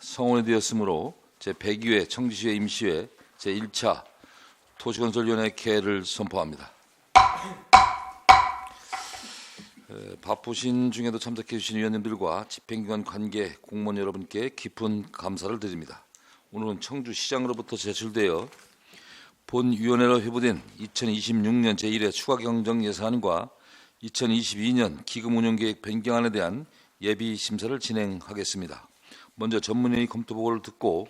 성원이 되었으므로 제102회 청주시의 임시회 제1차 도시건설위원회 개회를 선포합니다. 바쁘신 중에도 참석해 주신 위원님들과 집행기관 관계 공무원 여러분께 깊은 감사를 드립니다. 오늘은 청주시장으로부터 제출되어 본 위원회로 회부된 2026년 제1회 추가경정예산안과 2022년 기금운용계획 변경안에 대한 예비심사를 진행하겠습니다. 먼저 전문회의 검토보고를 듣고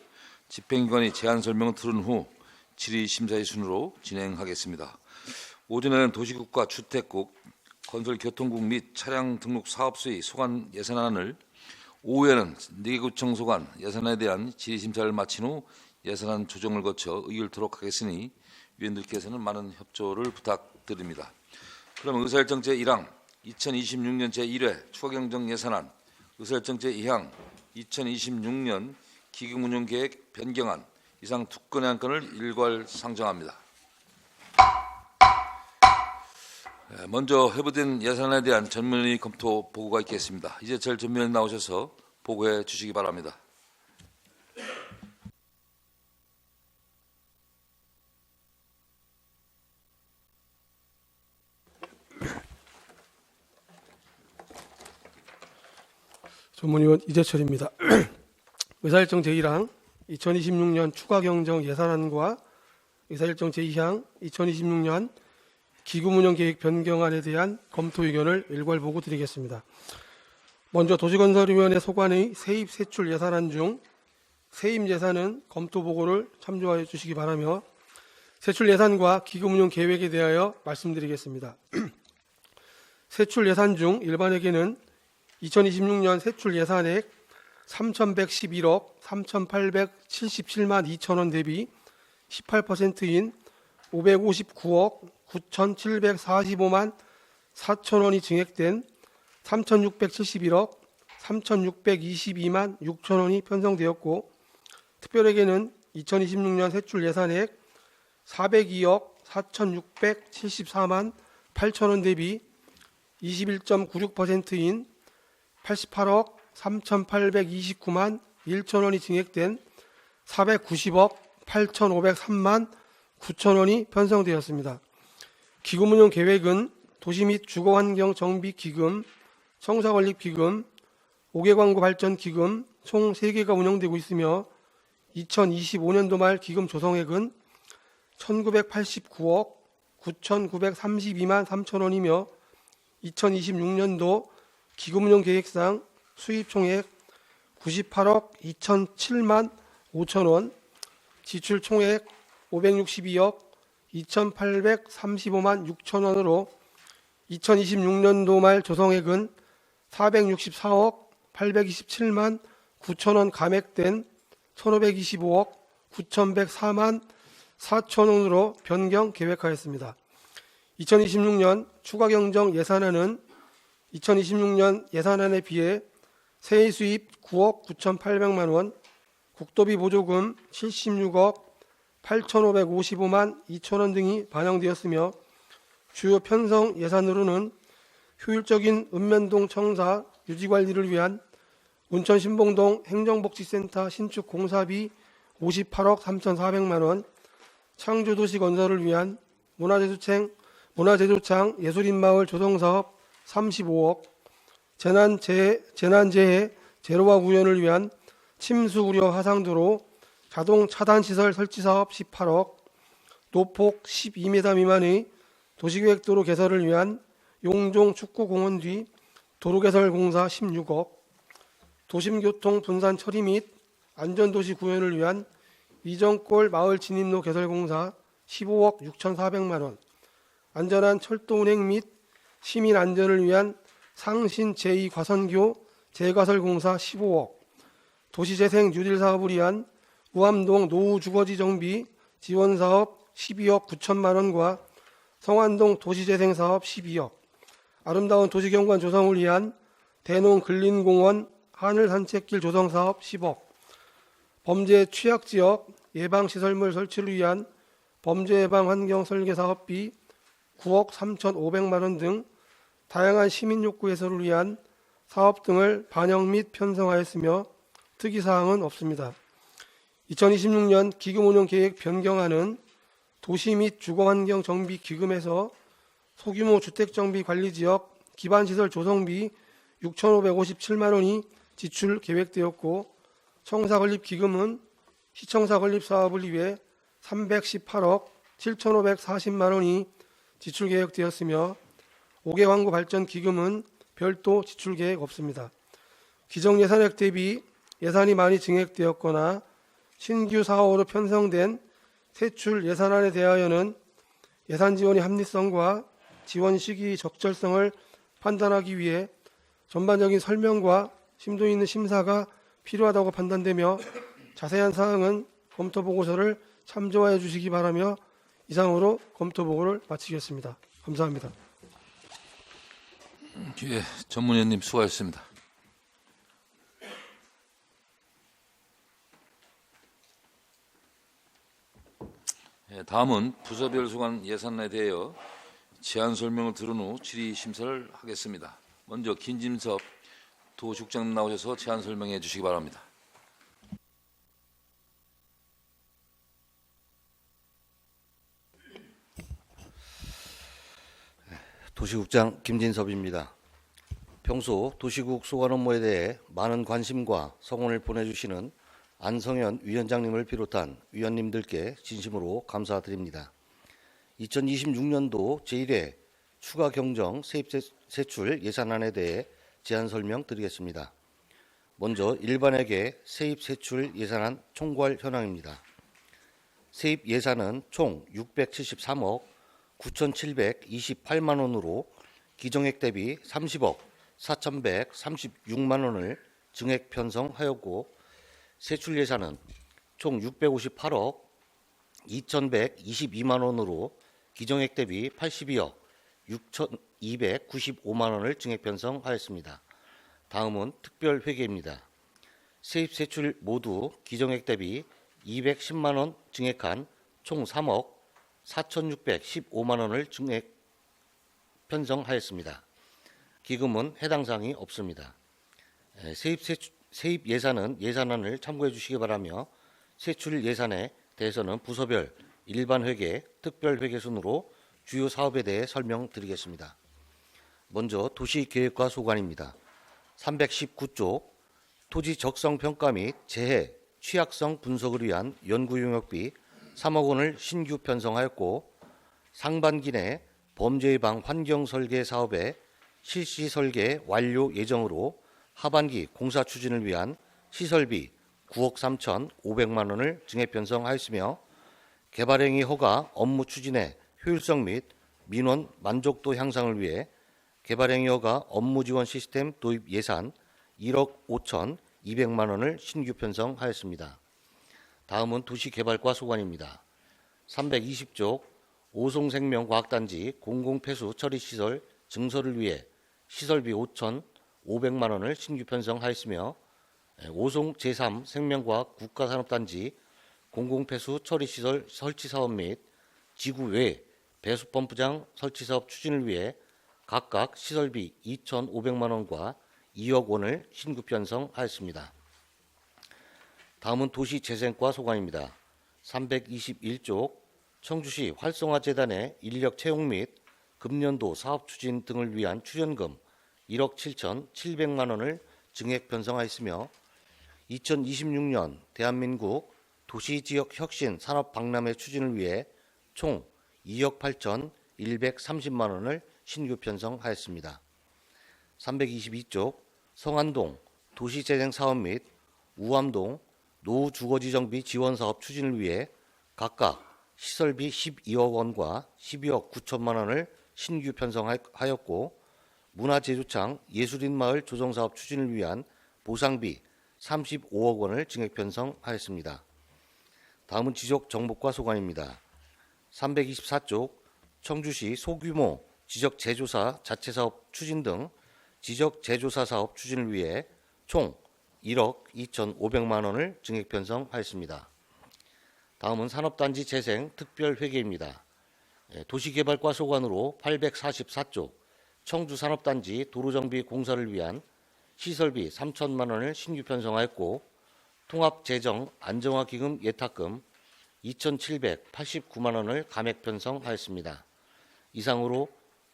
집행기관의 제안 설명을 들은 후 질의심사의 순으로 진행하겠습니다. 오전에는 도시국과 주택국, 건설교통국 및 차량등록사업소의 소관 예산안을, 오후에는 4개 구청 소관 예산안에 대한 질의심사를 마친 후 예산안 조정을 거쳐 의결토록 하겠으니 위원들께서는 많은 협조를 부탁드립니다. 그럼 의사일정 제1항 2026년 제1회 추가경정예산안, 의사일정 제2항 2026년 기금운용계획 변경안, 이상 두 건의 안건을 일괄 상정합니다. 먼저 회부된 예산안에 대한 전문회의 검토 보고가 있겠습니다. 이재철 전무위원 나오셔서 보고해 주시기 바랍니다. 전문위원 이재철입니다. 의사일정 제1항 2026년 추가경정 예산안과 의사일정 제2항 2026년 기금운용계획 변경안에 대한 검토 의견을 일괄 보고 드리겠습니다. 먼저 도시건설위원회 소관의 세입 세출 예산안 중 세입 예산은 검토 보고를 참조하여 주시기 바라며 세출 예산과 기금운용계획에 대하여 말씀드리겠습니다. 세출 예산 중 일반회계는 2026년 세출 예산액 3,111억 3,877만 2천원 대비 18%인 559억 9,745만 4천원이 증액된 3,671억 3,622만 6천원이 편성되었고, 특별회계는 2026년 세출 예산액 402억 4,674만 8천원 대비 21.96%인 88억 3,829만 1천원이 증액된 490억 8,503만 9천원이 편성되었습니다. 기금운용 계획은 도시 및 주거환경정비기금, 청사건립기금, 5개 광고 발전기금 총 3개가 운영되고 있으며 2025년도 말 기금 조성액은 1,989억 9,932만 3천원이며 2026년도 기금운용 계획상 수입 총액 98억 2,007만 5천원, 지출 총액 562억 2,835만 6천원으로 2026년도 말 조성액은 464억 827만 9천원 감액된 1,525억 9,104만 4천원으로 변경 계획하였습니다. 2026년 추가경정 예산안은 2026년 예산안에 비해 세입 수입 9억 9,800만 원, 국도비 보조금 76억 8,555만 2천원 등이 반영되었으며, 주요 편성 예산으로는 효율적인 읍면동 청사 유지관리를 위한 운천신봉동 행정복지센터 신축 공사비 58억 3,400만 원, 창조도시 건설을 위한 문화제조창 예술인마을 조성사업 35억, 재난재해 제로화 구현을 위한 침수 우려 하상도로 자동 차단시설 설치사업 18억, 노폭 12m 미만의 도시계획도로 개설을 위한 용종 축구공원 뒤 도로개설 공사 16억, 도심교통 분산 처리 및 안전도시 구현을 위한 이정골 마을 진입로 개설 공사 15억 6,400만 원, 안전한 철도 운행 및 시민 안전을 위한 상신 제2과선교 재가설 공사 15억, 도시재생 뉴딜 사업을 위한 우암동 노후 주거지 정비 지원 사업 12억 9천만 원과 성안동 도시재생 사업 12억, 아름다운 도시경관 조성을 위한 대농 근린공원 하늘 산책길 조성 사업 10억, 범죄 취약지역 예방시설물 설치를 위한 범죄 예방 환경 설계 사업비 9억 3,500만 원 등 다양한 시민 욕구 해소를 위한 사업 등을 반영 및 편성하였으며, 특이사항은 없습니다. 2026년 기금 운영 계획 변경안은 도시 및 주거환경 정비 기금에서 소규모 주택정비 관리지역 기반시설 조성비 6,557만 원이 지출 계획되었고, 청사건립 기금은 시청사 건립 사업을 위해 318억 7,540만 원이 지출 계획되었으며, 5개 광구 발전 기금은 별도 지출 계획 없습니다. 기정 예산액 대비 예산이 많이 증액되었거나 신규 사업으로 편성된 세출 예산안에 대하여는 예산 지원의 합리성과 지원 시기 적절성을 판단하기 위해 전반적인 설명과 심도 있는 심사가 필요하다고 판단되며, 자세한 사항은 검토 보고서를 참조하여 주시기 바라며 이상으로 검토 보고를 마치겠습니다. 감사합니다. 예, 전문위원님 수고하셨습니다. 예, 다음은 부서별 소관 예산안에 대하여 제안 설명을 들은 후 질의 심사를 하겠습니다. 먼저 김진섭 도시국장 나오셔서 제안 설명해 주시기 바랍니다. 도시국장 김진섭입니다. 평소 도시국 소관 업무에 대해 많은 관심과 성원을 보내주시는 안성현 위원장님을 비롯한 위원님들께 진심으로 감사드립니다. 2026년도 제1회 추가 경정 세입세출 예산안에 대해 제안 설명드리겠습니다. 먼저 일반회계 세입세출 예산안 총괄 현황입니다. 세입 예산은 총 673억 9,728만 원으로 기정액 대비 30억 4,136만 원을 증액 편성하였고, 세출 예산은 총 658억 2,122만 원으로 기정액 대비 82억 6,295만 원을 증액 편성하였습니다. 다음은 특별회계입니다. 세입 세출 모두 기정액 대비 210만 원 증액한 총 3억 4,615만 원을 증액 편성하였습니다. 기금은 해당 사항이 없습니다. 세입 예산은 예산안을 참고해 주시기 바라며, 세출 예산에 대해서는 부서별 일반회계, 특별회계 순으로 주요 사업에 대해 설명드리겠습니다. 먼저 도시계획과 소관입니다. 319쪽 토지 적성 평가 및 재해 취약성 분석을 위한 연구용역비 3억 원을 신규 편성하였고, 상반기 내 범죄 예방 환경 설계 사업의 실시 설계 완료 예정으로 하반기 공사 추진을 위한 시설비 9억 3,500만 원을 증액 편성하였으며, 개발행위 허가 업무 추진의 효율성 및 민원 만족도 향상을 위해 개발행위 허가 업무 지원 시스템 도입 예산 1억 5,200만 원을 신규 편성하였습니다. 다음은 도시개발과 소관입니다. 320쪽 오송생명과학단지 공공폐수 처리시설 증설을 위해 시설비 5,500만 원을 신규 편성하였으며, 오송 제3생명과학 국가산업단지 공공폐수 처리시설 설치사업 및 지구 외 배수펌프장 설치사업 추진을 위해 각각 시설비 2,500만 원과 2억 원을 신규 편성하였습니다. 다음은 도시재생과 소관입니다. 321쪽 청주시 활성화재단의 인력 채용 및 금년도 사업 추진 등을 위한 출연금 1억 7,700만 원을 증액 편성하였으며, 2026년 대한민국 도시지역 혁신 산업 박람회 추진을 위해 총 2억 8,130만 원을 신규 편성하였습니다. 322쪽 성안동 도시재생 사업 및 우암동 노후주거지정비 지원사업 추진을 위해 각각 시설비 12억 원과 12억 9천만 원을 신규 편성하였고, 문화제조창 예술인마을 조성사업 추진을 위한 보상비 35억 원을 증액 편성하였습니다. 다음은 지적정보과 소관입니다. 324쪽 청주시 소규모 지적제조사 자체사업 추진 등 지적제조사 사업 추진을 위해 총 1억 2,500만 원을 증액 편성하였습니다. 다음은 산업단지 재생 특별회계입니다. 도시개발과 소관으로 844쪽 청주산업단지 도로정비 공사를 위한 시설비 3천만 원을 신규 편성하였고, 통합재정 안정화기금 예탁금 2,789만 원을 감액 편성하였습니다. 이상으로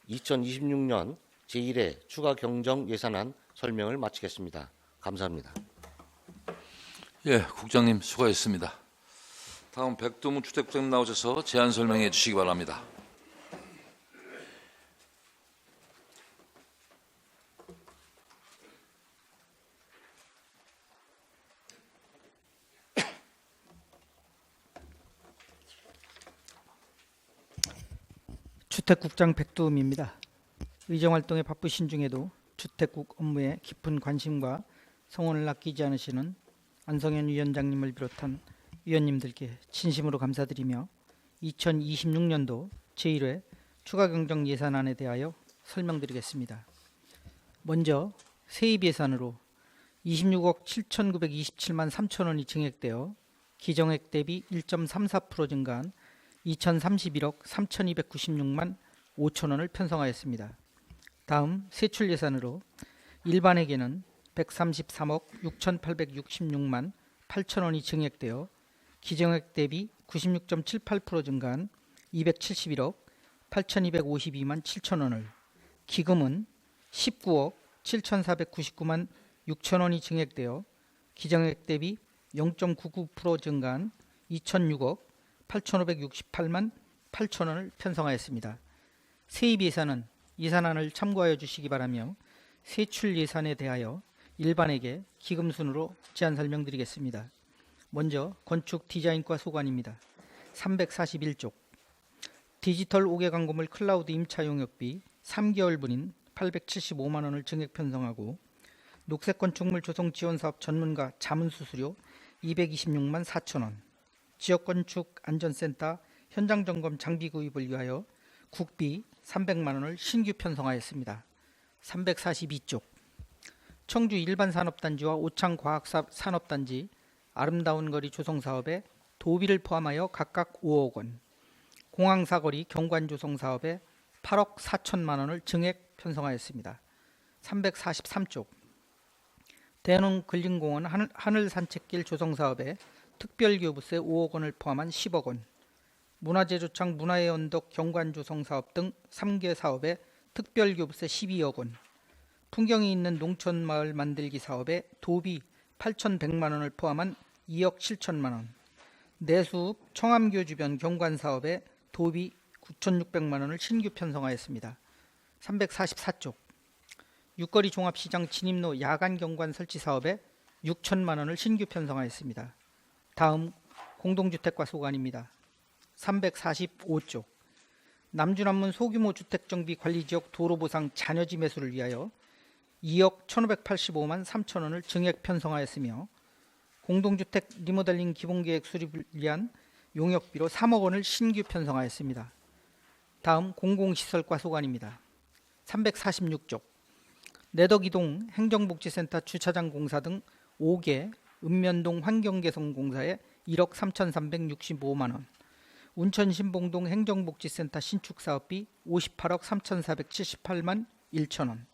2026년 제1회 추가 경정 예산안 설명을 마치겠습니다. 감사합니다. 예, 국장님 수고하셨습니다. 다음 백두무 주택국장님 나오셔서 제안 설명해 주시기 바랍니다. 주택국장 백두음입니다. 의정활동에 바쁘신 중에도 주택국 업무에 깊은 관심과 성원을 아끼지 않으시는 안성현 위원장님을 비롯한 위원님들께 진심으로 감사드리며 2026년도 제1회 추가경정 예산안에 대하여 설명드리겠습니다. 먼저 세입 예산으로 26억 7,927만 3천 원이 증액되어 기정액 대비 1.34% 증가한 2,031억 3,296만 5천 원을 편성하였습니다. 다음 세출 예산으로 일반에게는 133억 6,866만 8천 원이 증액되어 기정액 대비 96.78% 증가한 271억 8,252만 7천 원을, 기금은 19억 7,499만 6천 원이 증액되어 기정액 대비 0.99% 증가한 2,006억 8,568만 8천 원을 편성하였습니다. 세입 예산은 예산안을 참고하여 주시기 바라며 세출 예산에 대하여 일반에게 기금 순으로 제안 설명드리겠습니다. 먼저 건축 디자인과 소관입니다. 341쪽 디지털 5개 광고물 클라우드 임차 용역비 3개월분인 875만 원을 증액 편성하고 녹색 건축물 조성 지원 사업 전문가 자문 수수료 226만 4천 원, 지역건축 안전센터 현장 점검 장비 구입을 위하여 국비 300만 원을 신규 편성하였습니다. 342쪽 청주 일반산업단지와 오창과학산업단지 아름다운 거리 조성 사업에 도비를 포함하여 각각 5억 원, 공항사거리 경관 조성 사업에 8억 4천만 원을 증액 편성하였습니다. 343쪽 대농 근린공원 하늘산책길 조성 사업에 특별기여부세 5억 원을 포함한 10억 원, 문화재조창 문화의 언덕 경관 조성 사업 등 3개 사업에 특별기여부세 12억 원, 풍경이 있는 농촌마을 만들기 사업에 도비 8,100만 원을 포함한 2억 7천만 원, 내수읍 청암교 주변 경관 사업에 도비 9,600만 원을 신규 편성하였습니다. 344쪽 육거리 종합시장 진입로 야간 경관 설치 사업에 6천만 원을 신규 편성하였습니다. 다음 공동주택과 소관입니다. 345쪽 남주남문 소규모 주택정비 관리지역 도로보상 잔여지 매수를 위하여 2억 1,585만 3천 원을 증액 편성하였으며 공동주택 리모델링 기본계획 수립을 위한 용역비로 3억 원을 신규 편성하였습니다. 다음 공공시설과 소관입니다. 346쪽 내덕이동 행정복지센터 주차장 공사 등 5개 읍면동 환경개선공사에 1억 3,365만 원, 운천신봉동 행정복지센터 신축사업비 58억 3,478만 1천 원,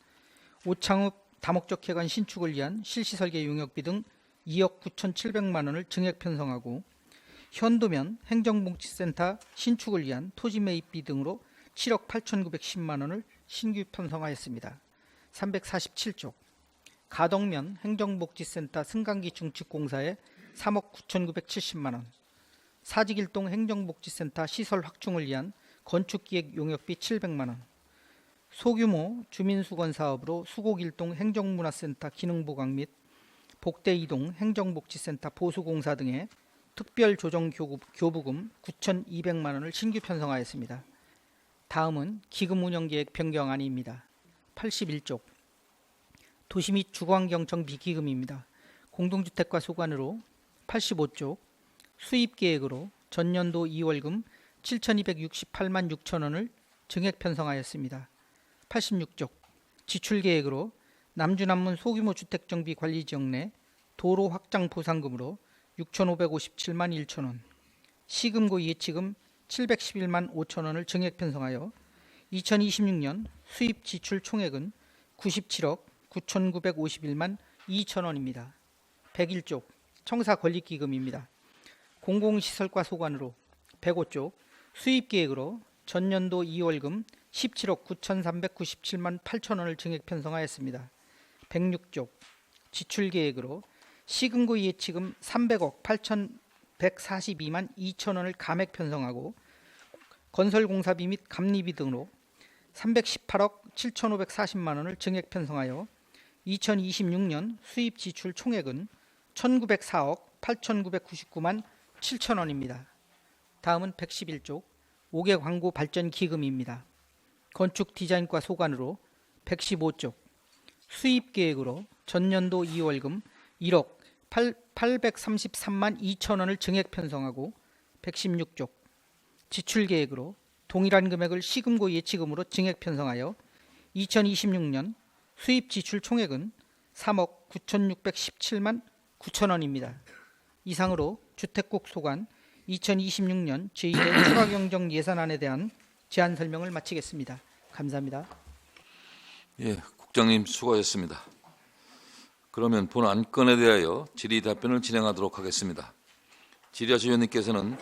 오창읍 다목적회관 신축을 위한 실시설계 용역비 등 2억 9,700만 원을 증액 편성하고 현도면 행정복지센터 신축을 위한 토지 매입비 등으로 7억 8,910만 원을 신규 편성하였습니다. 347쪽 가덕면 행정복지센터 승강기 중축공사에 3억 9,970만 원, 사직일동 행정복지센터 시설 확충을 위한 건축기획 용역비 700만 원, 소규모 주민수건 사업으로 수곡일동 행정문화센터 기능보강 및 복대이동 행정복지센터 보수공사 등의 특별조정교부금 9,200만 원을 신규 편성하였습니다. 다음은 기금운영계획 변경안입니다. 81쪽 도시 및 주거환경 정비기금입니다. 공동주택과 소관으로 85쪽 수입계획으로 전년도 2월금 7,268만 6천 원을 증액 편성하였습니다. 86쪽 지출계획으로 남주남문 소규모 주택정비 관리지역 내 도로 확장 보상금으로 6,557만 1천 원, 시금고 예치금 711만 5천 원을 증액 편성하여 2026년 수입 지출 총액은 97억 9,951만 2천 원입니다. 101쪽 청사권익기금입니다. 공공시설과 소관으로 105쪽, 수입계획으로 전년도 2월금 17억 9,397만 8천 원을 증액 편성하였습니다. 106쪽, 지출계획으로 시금고 예치금 300억 8,142만 2천 원을 감액 편성하고 건설공사비 및 감리비 등으로 318억 7,540만 원을 증액 편성하여 2026년 수입 지출 총액은 1,904억 8,999만 7천 원입니다. 다음은 111쪽 5개 광고 발전 기금입니다. 건축 디자인과 소관으로 115쪽 수입 계획으로 전년도 2월금 1억 833만 2천 원을 증액 편성하고 116쪽 지출 계획으로 동일한 금액을 시금고 예치금으로 증액 편성하여 2026년 수입 지출 총액은 3억 9,617만 9천 원입니다. 이상으로 주택국 소관 2026년 제1회 추가경정 예산안에 대한 제안 설명을 마치겠습니다. 감사합니다. 예, 국장님 수고하셨습니다. 그러면 본 안건에 대하여 질의 답변을 진행하도록 하겠습니다. 질의하실 위원님께서는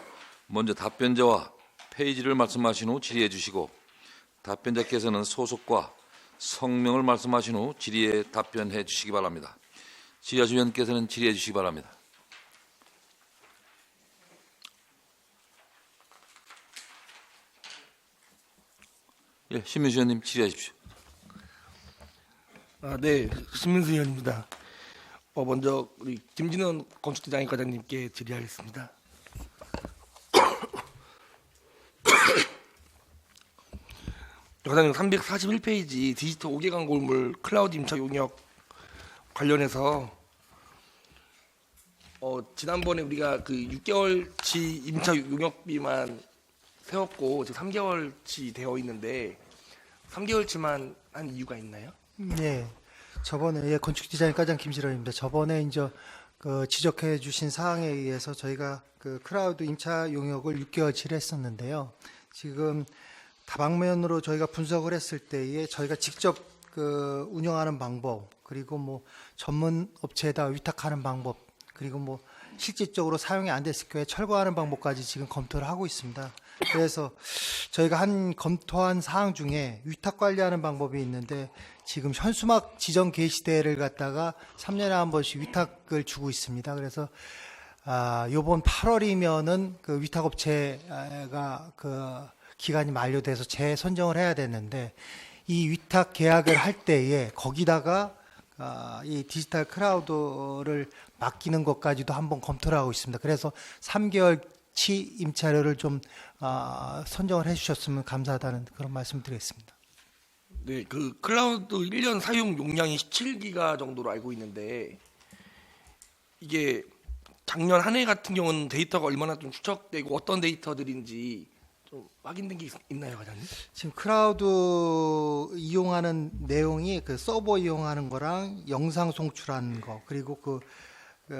먼저 답변자와 페이지를 말씀하신 후 질의해 주시고 답변자께서는 소속과 성명을 말씀하신 후 질의에 답변해 주시기 바랍니다. 질의하실 위원님께서는 질의해 주시기 바랍니다. 예, 신민수 의원님 질의하십시오. 네, 신민수 의원입니다. 먼저 우리 김진원 건축디자인과장님께 질의하겠습니다. 과장님 341페이지 디지털 5개 광고물 클라우드 임차 용역 관련해서 지난번에 우리가 그 6개월치 임차 용역비만 세웠고 지금 3개월치 되어 있는데 3개월치만 한 이유가 있나요? 네, 저번에 건축 디자인 과장 김실원입니다. 저번에 이제 그 지적해 주신 사항에 의해서 저희가 그 클라우드 임차 용역을 6개월치를 했었는데요. 지금 다방면으로 저희가 분석을 했을 때에 저희가 직접 그 운영하는 방법, 그리고 뭐 전문 업체에다 위탁하는 방법, 그리고 뭐 실질적으로 사용이 안 됐을 경우에 철거하는 방법까지 지금 검토를 하고 있습니다. 그래서 저희가 검토한 사항 중에 위탁 관리하는 방법이 있는데 지금 현수막 지정 게시대를 갖다가 3년에 한 번씩 위탁을 주고 있습니다. 그래서 요번 8월이면은 그 위탁업체가 그 기간이 만료돼서 재선정을 해야 되는데 이 위탁 계약을 할 때에 거기다가 이 디지털 클라우드를 맡기는 것까지도 한번 검토를 하고 있습니다. 그래서 3개월치 임차료를 좀 선정을 해주셨으면 감사하다는 그런 말씀드리겠습니다. 네, 그 클라우드 1년 사용 용량이 17기가 정도로 알고 있는데 이게 작년 한 해 같은 경우는 데이터가 얼마나 좀 축적되고 어떤 데이터들인지 좀 확인된 게 있나요, 과장님? 지금 클라우드 이용하는 내용이 그 서버 이용하는 거랑 영상 송출하는 거, 그리고 그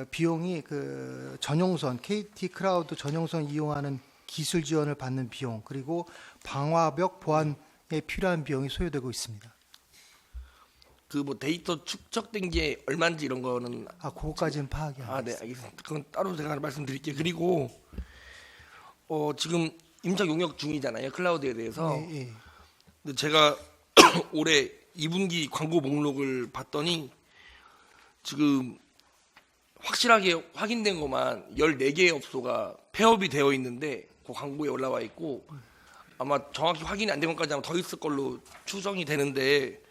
비용이 그 전용선 KT 클라우드 전용선 이용하는 기술 지원을 받는 비용, 그리고 방화벽 보안에 필요한 비용이 소요되고 있습니다. 그 뭐 데이터 축적된 게 얼마인지 이런 거는 그거까지는 파악이 안 네, 됐습니다. 알겠습니다. 그건 따로 제가 말씀드릴게요. 그리고 지금 임차 용역 중이잖아요, 클라우드에 대해서. 예. 근데 제가 올해 2분기 광고 목록을 봤더니 지금 확실하게 확인된 것만 14개의 업소가 폐업이 되어 있는데 그 광고에 올라와 있고 아마 정확히 확인이 안 된 것까지 아마 더 있을 걸로 추정이 되는데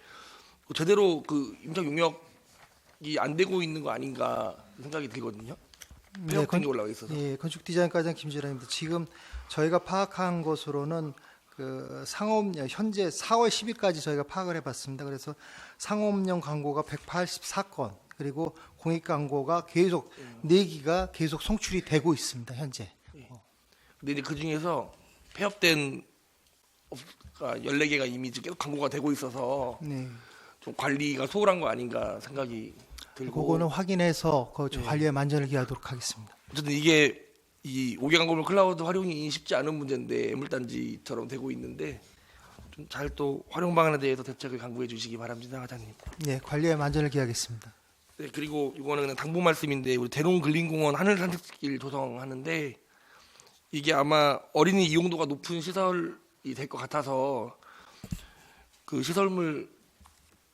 제대로 그 임차 용역이 안 되고 있는 거 아닌가 생각이 들거든요. 폐업된 게 올라와 있어서. 예, 건축 디자인과장 김지란입니다. 지금 저희가 파악한 것으로는 그 상업용 현재 4월 10일까지 저희가 파악을 해봤습니다. 그래서 상업용 광고가 184건, 그리고 공익 광고가 계속 4기가 계속 송출이 되고 있습니다. 현재. 근데 이제 그 중에서 폐업된 14개가 이미 지금 계속 광고가 되고 있어서 네. 좀 관리가 소홀한 거 아닌가 생각이 들고. 그거는 확인해서 그 관리에 만전을 기하도록 하겠습니다. 어쨌든 이게 이 5개 광고물 클라우드 활용이 쉽지 않은 문제인데 애물단지처럼 되고 있는데 좀 잘 또 활용 방안에 대해서 대책을 강구해 주시기 바랍니다, 과장님. 네, 관리에 만전을 기하겠습니다. 네, 그리고 이거는 그냥 당부 말씀인데 우리 대롱근린공원 하늘산책길 조성하는데 이게 아마 어린이 이용도가 높은 시설이 될 것 같아서 그 시설물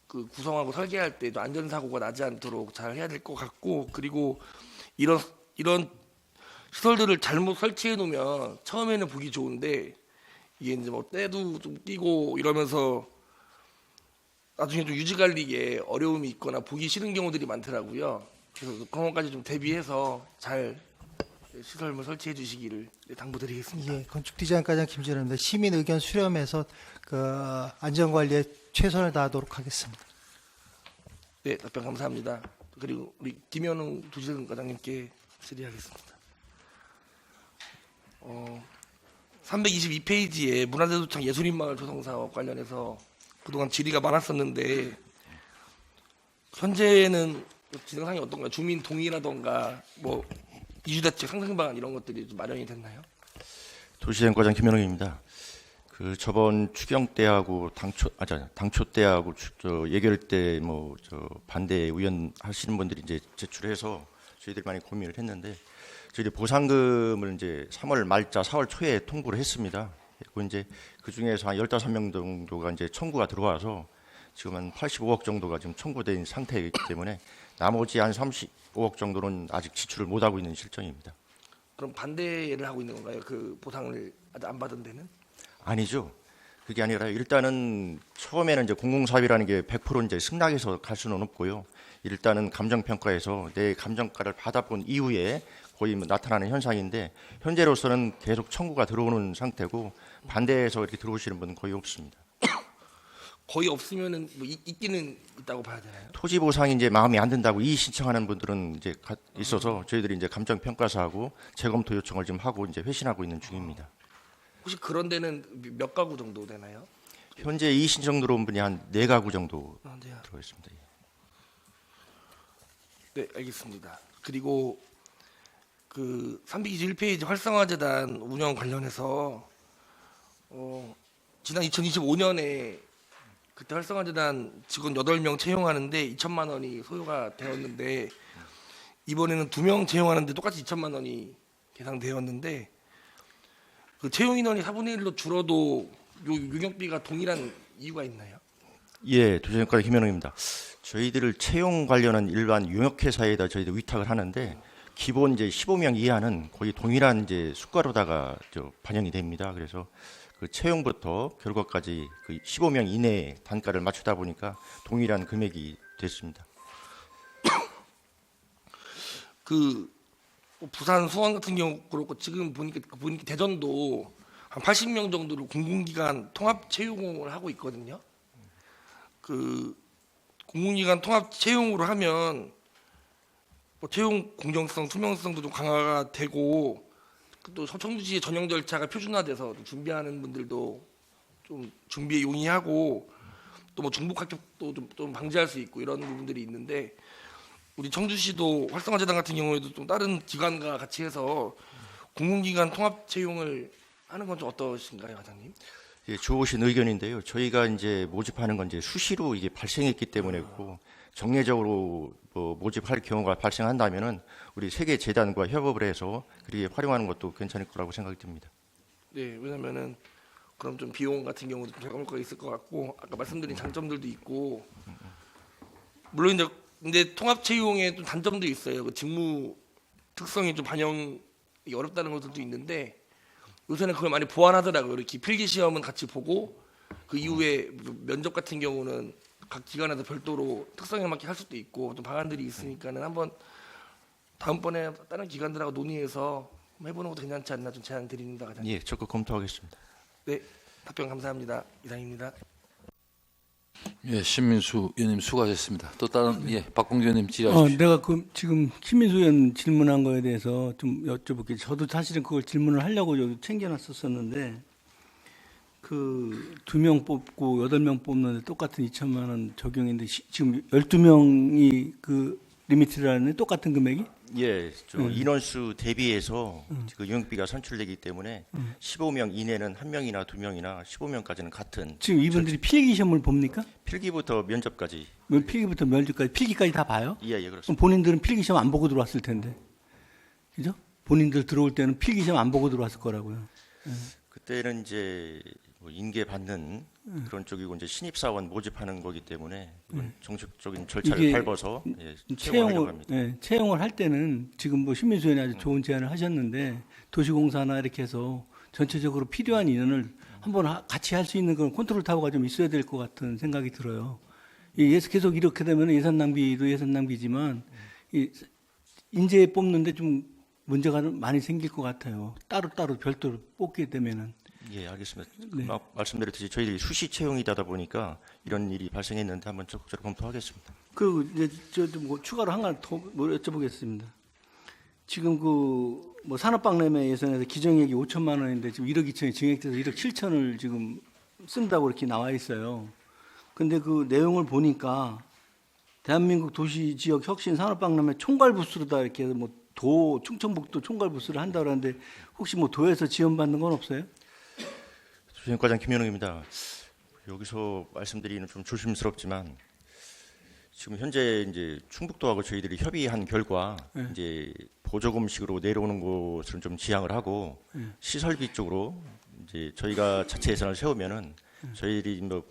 그 구성하고 설계할 때도 안전사고가 나지 않도록 잘 해야 될 것 같고, 그리고 이런 시설들을 잘못 설치해 놓으면 처음에는 보기 좋은데 이게 이제 뭐 때도 좀 끼고 이러면서 나중에 좀 유지 관리에 어려움이 있거나 보기 싫은 경우들이 많더라고요. 그래서 그런 것까지 좀 대비해서 잘 시설물 설치해 주시기를 당부드리겠습니다. 예, 건축디자인과장 김진호입니다. 시민 의견 수렴해서 그 안전관리에 최선을 다하도록 하겠습니다. 네, 답변 감사합니다. 그리고 우리 김현웅 도시재생과장님께 질의하겠습니다. 322페이지에 문화재도청 예술인마을 조성사업 관련해서 그동안 질의가 많았었는데 현재는 진행 상황이 어떤가요? 주민 동의라던가 뭐 이주대책 상생 방안 이런 것들이 좀 마련이 됐나요? 도시재생과장 김현웅입니다. 그 저번 추경 때하고 당초 때하고 예결 때 뭐 반대 의원 하시는 분들이 이제 제출해서 저희들이 많이 고민을 했는데 저희들이 보상금을 이제 3월 말자 4월 초에 통보를 했습니다. 그리고 이제 그 중에서 한 15명 정도가 이제 청구가 들어와서 지금 한 85억 정도가 지금 청구된 상태이기 때문에 나머지 한 35억 정도는 아직 지출을 못 하고 있는 실정입니다. 그럼 반대를 하고 있는 건가요? 그 보상을 아직 안 받은 데는? 아니죠. 그게 아니라 일단은 처음에는 이제 공공사업이라는 게 100% 이제 승낙해서 갈 수는 없고요. 일단은 감정평가에서 내 감정가를 받아본 이후에 거의 뭐 나타나는 현상인데 현재로서는 계속 청구가 들어오는 상태고 반대해서 이렇게 들어오시는 분은 거의 없습니다. 거의 없으면은 뭐 있기는 있다고 봐야 되나요? 토지 보상이 이제 마음에 안 든다고 이의 신청하는 분들은 이제 있어서 저희들이 이제 감정평가사하고 재검토 요청을 지금 하고 이제 회신하고 있는 중입니다. 혹시 그런 데는 몇 가구 정도 되나요? 현재 이의 신청 들어온 분이 한 4가구 정도 네. 들어와 있습니다. 예. 네, 알겠습니다. 그리고 그 321페이지 활성화재단 운영 관련해서 지난 2025년에 그때 활성화재단 직원 8명 채용하는데 2천만 원이 소요가 되었는데 이번에는 2명 채용하는데 똑같이 2천만 원이 계상되었는데 그 채용 인원이 4분의 1로 줄어도 용역비가 동일한 이유가 있나요? 예, 도시재생과장 김현웅입니다. 저희들을 채용 관련한 일반 용역회사에다 저희들 위탁을 하는데 기본 이제 15명 이하는 거의 동일한 이제 수가로다가 반영이 됩니다. 그래서 그 채용부터 결과까지 그 15명 이내의 단가를 맞추다 보니까 동일한 금액이 됐습니다. 그 부산 수원 같은 경우 그렇고 지금 보니까 대전도 한 80명 정도를 공공기관 통합 채용을 하고 있거든요. 그 공공기관 통합 채용으로 하면 뭐 채용 공정성, 투명성도 좀 강화가 되고 또 청주시의 전형 절차가 표준화돼서 준비하는 분들도 좀 준비에 용이하고 또 뭐 중복 합격도 좀 방지할 수 있고 이런 부분들이 있는데 우리 청주시도 활성화재단 같은 경우에도 좀 다른 기관과 같이 해서 공공기관 통합 채용을 하는 건 좀 어떠신가요, 과장님? 예, 좋으신 의견인데요. 저희가 이제 모집하는 건 이제 수시로 이게 발생했기 때문에고 정례적으로 뭐 모집할 경우가 발생한다면은 우리 세계 재단과 협업을 해서 그렇게 활용하는 것도 괜찮을 거라고 생각이 듭니다. 네, 왜냐면은 그럼 좀 비용 같은 경우도 좀 절감할 거 있을 것 같고 아까 말씀드린 장점들도 있고 물론 이제 근데 통합 채용에 좀 단점도 있어요. 그 직무 특성이 좀 반영이 어렵다는 것들도 있는데 요새는 그걸 많이 보완하더라고요. 이렇게 필기 시험은 같이 보고 그 이후에 면접 같은 경우는 각 기관에서 별도로 특성에 맞게 할 수도 있고 좀 방안들이 있으니까는 한번 다음번에 다른 기관들하고 논의해서 해보는 것도 괜찮지 않나 좀 제안 드립니다, 과장님. 예, 적극 검토하겠습니다. 네, 답변 감사합니다. 이상입니다. 예, 신민수 의원님 수고하셨습니다. 또 다른 박봉규 의원님 질의하십시오. 내가 지금 김민수 의원 질문한 거에 대해서 좀 여쭤볼게요. 저도 사실은 그걸 질문을 하려고 여기 챙겨놨었었는데 그 2명 뽑고 8명 뽑는데 똑같은 2천만 원 적용인데 지금 12명이 그 리미트라는 똑같은 금액이? 예, 인원수 대비해서 그 용역비가 산출되기 때문에 15명 이내는 1명이나 2명이나 15명까지는 같은 지금 이분들이 필기 시험을 봅니까? 필기부터 면접까지. 필기부터 면접까지 필기까지 다 봐요? 예, 예, 그렇습니다. 그럼 본인들은 필기 시험 안 보고 들어왔을 텐데, 그죠? 본인들 들어올 때는 필기 시험 안 보고 들어왔을 거라고요. 그때는 이제 뭐 인계 받는 그런 쪽이고 이제 신입사원 모집하는 거기 때문에 이건 정식적인 절차를 이게 밟아서 채용하려고 합니다. 채용을 할 때는 지금 뭐 신민수 의원이 아주 좋은 제안을 하셨는데 도시공사나 이렇게 해서 전체적으로 필요한 인원을 한번 같이 할 수 있는 그런 컨트롤 타워가 좀 있어야 될 것 같은 생각이 들어요. 계속 이렇게 되면 예산 낭비도 예산 낭비지만 이 인재 뽑는데 좀 문제가 많이 생길 것 같아요. 따로따로 별도로 뽑게 되면은. 예, 알겠습니다. 네. 말씀드렸듯이 저희들이 수시 채용이다 보니까 이런 일이 발생했는데 한번 적극적으로 검토하겠습니다. 그리고 이제 뭐 추가로 한 가지 더 여쭤보겠습니다. 지금 그 뭐 산업박람회 예산에서 기정액이 5천만 원인데 지금 1억 2천이 증액돼서 1억 7천을 지금 쓴다고 이렇게 나와 있어요. 근데 그 내용을 보니까 대한민국 도시 지역 혁신 산업박람회 총괄 부스로다 이렇게 해서 뭐 충청북도 총괄 부스를 한다고 하는데 혹시 뭐 도에서 지원받는 건 없어요? 조정과장 김현웅입니다. 여기서 말씀드리는 좀 조심스럽지만 지금 현재 이제 충북도하고 저희들이 협의한 결과 이제 보조금식으로 내려오는 것을 좀 지양을 하고 시설비 쪽으로 이제 저희가 자체 예산을 세우면은 저희들이 뭐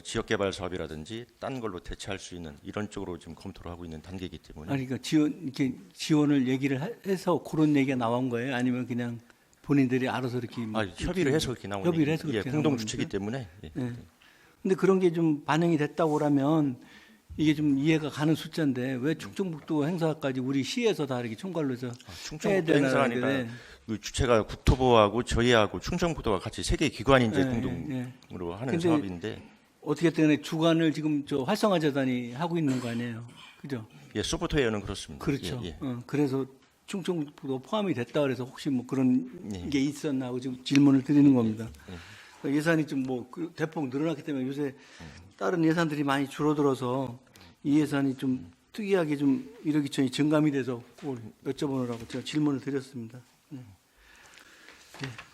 지역개발 사업이라든지 딴 걸로 대체할 수 있는 이런 쪽으로 지금 검토를 하고 있는 단계이기 때문에. 아니 그러니까 이렇게 지원을 얘기를 해서 그런 얘기가 나온 거예요? 아니면 그냥 본인들이 알아서 이렇게 협의를 해서 그렇게 나오는 협의를 해서 예, 그렇게 공동 나오는 주체이기 때문에. 예. 예. 근데 그런 게 좀 반영이 됐다고 그러면 이게 좀 이해가 가는 숫자인데 왜 충청북도 행사까지 우리 시에서 다 이렇게 총괄로 해서 해야 충청북도 되나 행사하니까 그 주체가 국토부하고 저희하고 충청북도가 같이 세 개 기관이 이제 공동으로 하는 근데 사업인데 어떻게 때문에 주관을 지금 저 활성화 재단이 하고 있는 거 아니에요? 그죠? 예, 소프트웨어는 그렇습니다. 그렇죠. 예, 예. 그래서 충청북도 포함이 됐다 그래서 혹시 뭐 그런 예. 게 있었나 하고 지금 질문을 드리는 겁니다. 그러니까 예산이 좀 뭐 대폭 늘어났기 때문에 요새 다른 예산들이 많이 줄어들어서 이 예산이 좀 특이하게 좀 1억 2천이 증감이 돼서 그걸 여쭤보느라고 제가 질문을 드렸습니다. 네.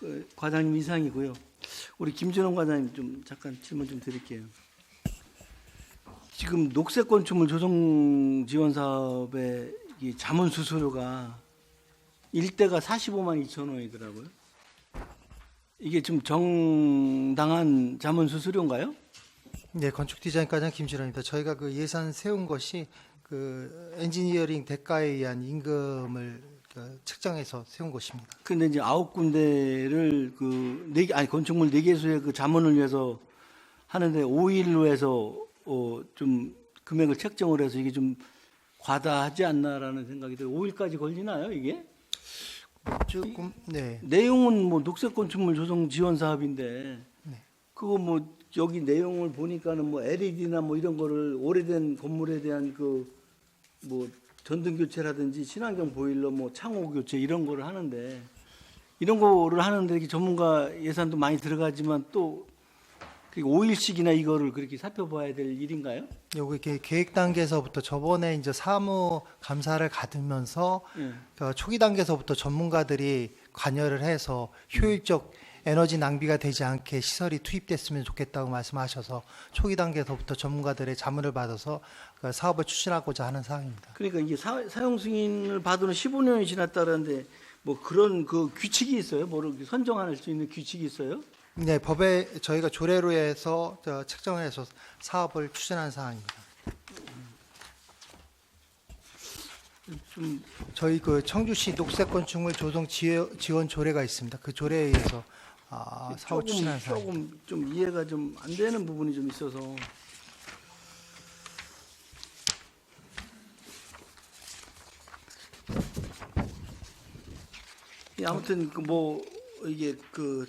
네, 과장님 이상이고요. 우리 김준원 과장님 좀 잠깐 질문 좀 드릴게요. 지금 녹색 건축물 조성 지원 사업의 이 자문 수수료가 일대가 45만 2천 원이더라고요. 이게 좀 정당한 자문 수수료인가요? 네, 건축디자인과장 김진호입니다. 저희가 그 예산 세운 것이 그 엔지니어링 대가에 의한 임금을 책정해서 세운 것입니다. 근데 이제 9군데를 건축물 4개소의 그 자문을 위해서 하는데 5일로 해서 좀 금액을 책정을 해서 이게 좀 과다하지 않나라는 생각이 들어요. 5일까지 걸리나요, 이게? 조금 네. 내용은 뭐 녹색 건축물 조성 지원 사업인데 네. 그거 뭐 여기 내용을 보니까는 뭐 LED나 뭐 이런 거를 오래된 건물에 대한 그 뭐 전등 교체라든지 친환경 보일러 뭐 창호 교체 이런 거를 하는데 이런 거를 하는데 이렇게 전문가 예산도 많이 들어가지만 또 5일씩이나 이거를 그렇게 살펴봐야 될 일인가요? 요거 계획 단계에서부터 저번에 이제 사무 감사를 받으면서 그 초기 단계에서부터 전문가들이 관여를 해서 효율적 에너지 낭비가 되지 않게 시설이 투입됐으면 좋겠다고 말씀하셔서 초기 단계에서부터 전문가들의 자문을 받아서 그 사업을 추진하고자 하는 사항입니다. 그러니까 이게 사용 승인을 받으면 15년이 지났다는데 뭐 그런 그 규칙이 있어요? 뭐를 선정할 수 있는 규칙이 있어요? 네, 법에 저희가 조례로 해서 책정해서 사업을 추진한 사항입니다. 좀 저희 그 청주시 녹색 건축물 조성 지원 조례가 있습니다. 그 조례에 의해서 사업 추진한 사항입니다. 조금 좀 이해가 좀 안 되는 부분이 좀 있어서 아무튼 그 뭐 이게 그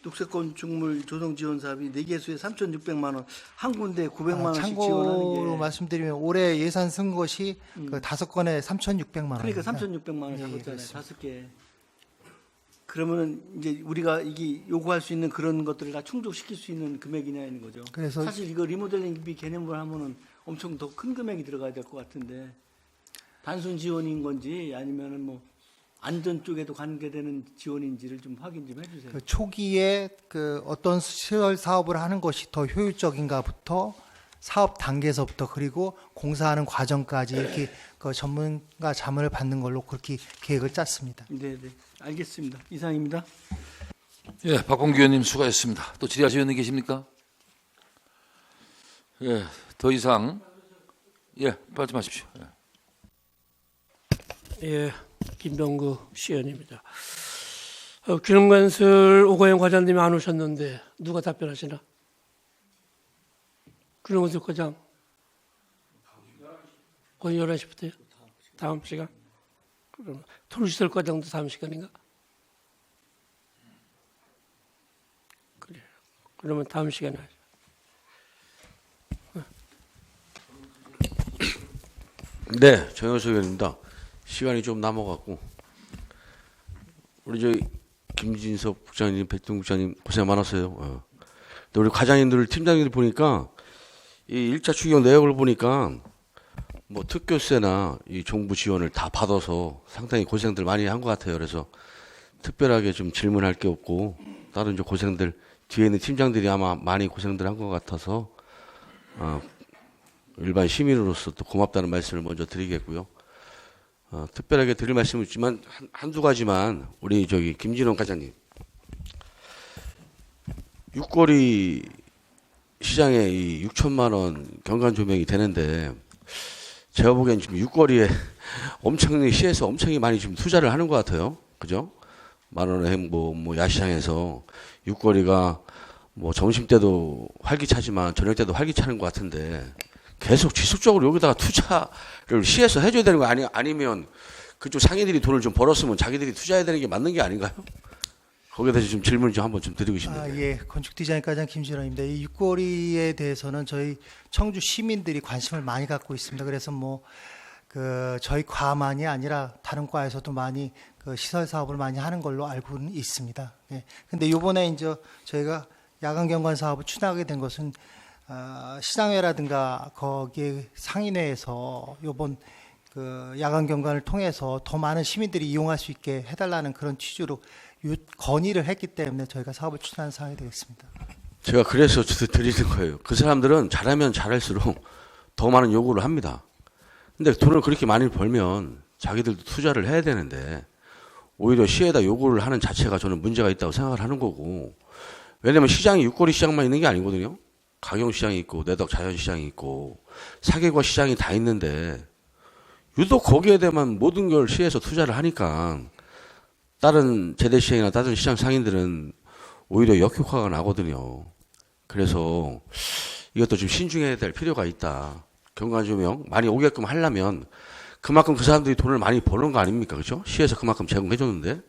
녹색 건축물 조성 지원 사업이 4개수에 3,600만 원, 한 군데 900만 원씩 지원하는 참고로 게 말씀드리면 올해 예산 쓴 것이 그 5건에 3,600만 원. 그러니까 3,600만 원 예, 잡았잖아요. 그렇습니다. 5개. 그러면은 이제 우리가 이게 요구할 수 있는 그런 것들을 다 충족시킬 수 있는 금액이냐는 거죠. 그래서 사실 이거 리모델링비 개념을 하면은 엄청 더 큰 금액이 들어가야 될 것 같은데. 단순 지원인 건지 아니면은 뭐 안전 쪽에도 관계되는 지원인지를 좀 확인 좀 해주세요. 그 초기에 그 어떤 시설 사업을 하는 것이 더 효율적인가부터 사업 단계에서부터 그리고 공사하는 과정까지 이렇게 그 전문가 자문을 받는 걸로 그렇게 계획을 짰습니다. 네, 네, 알겠습니다. 이상입니다. 예, 박광규 의원님 수고하셨습니다. 또 질의하실 의원님 계십니까? 예, 더 이상 예, 말씀하십시오. 예. 예, 김병구 시의원입니다. 균형건설 오고영 과장님이 안 오셨는데 누가 답변하시나? 균형건설 과장 거의 11시부터요? 다음 시간? 그럼 토르시설 과장도 다음 시간인가? 그래요. 그러면 다음 시간에 하죠. 네, 정영석 의원입니다. 시간이 좀 남아갖고 우리 저 김진석 국장님, 백동 국장님 고생 많았어요. 근데 우리 과장님들, 팀장님들 보니까 이 1차 추경 내역을 보니까 뭐 특교세나 이 정부 지원을 다 받아서 상당히 고생들 많이 한 것 같아요. 그래서 특별하게 좀 질문할 게 없고 다른 저 고생들 뒤에 있는 팀장들이 아마 많이 고생들 한 것 같아서 일반 시민으로서 또 고맙다는 말씀을 먼저 드리겠고요. 특별하게 드릴 말씀은 있지만 한두 가지만 우리 저기 김진원 과장님, 육거리 시장에 이 6천만 원 경관 조명이 되는데 제가 보기엔 지금 육거리에 엄청나게 시에서 엄청나게 많이 지금 투자를 하는 것 같아요. 그죠? 만 원의 행보, 뭐 야시장에서 육거리가 뭐 점심 때도 활기차지만 저녁 때도 활기차는 것 같은데 계속 지속적으로 여기다가 투자를 시에서 해줘야 되는 거 아니면 그쪽 상인들이 돈을 좀 벌었으면 자기들이 투자해야 되는 게 맞는 게 아닌가요? 거기에 대해서 좀 질문을 좀 한번 좀 드리고 싶네요. 예, 건축디자인과장 김진원입니다. 이 육거리에 대해서는 저희 청주 시민들이 관심을 많이 갖고 있습니다. 그래서 뭐 그 저희 과만이 아니라 다른 과에서도 많이 그 시설 사업을 많이 하는 걸로 알고는 있습니다. 예. 근데 요번에 이제 저희가 야간 경관 사업을 추진하게 된 것은 시장회라든가 거기에 상인회에서 요번 그 야간 경관을 통해서 더 많은 시민들이 이용할 수 있게 해달라는 그런 취지로 건의를 했기 때문에 저희가 사업을 추진하는 상황이 되겠습니다. 제가 그래서 드리는 거예요. 그 사람들은 잘하면 잘할수록 더 많은 요구를 합니다. 근데 돈을 그렇게 많이 벌면 자기들도 투자를 해야 되는데 오히려 시에다 요구를 하는 자체가 저는 문제가 있다고 생각을 하는 거고, 왜냐면 시장이 육거리 시장만 있는 게 아니거든요. 가경시장이 있고 내덕 자연시장이 있고 사계과 시장이 다 있는데 유독 거기에 대한 모든 걸 시에서 투자를 하니까 다른 재래시장이나 다른 시장 상인들은 오히려 역효과가 나거든요. 그래서 이것도 좀 신중해야 될 필요가 있다. 경관조명 많이 오게끔 하려면 그만큼 그 사람들이 돈을 많이 버는 거 아닙니까? 그렇죠? 시에서 그만큼 제공해 줬는데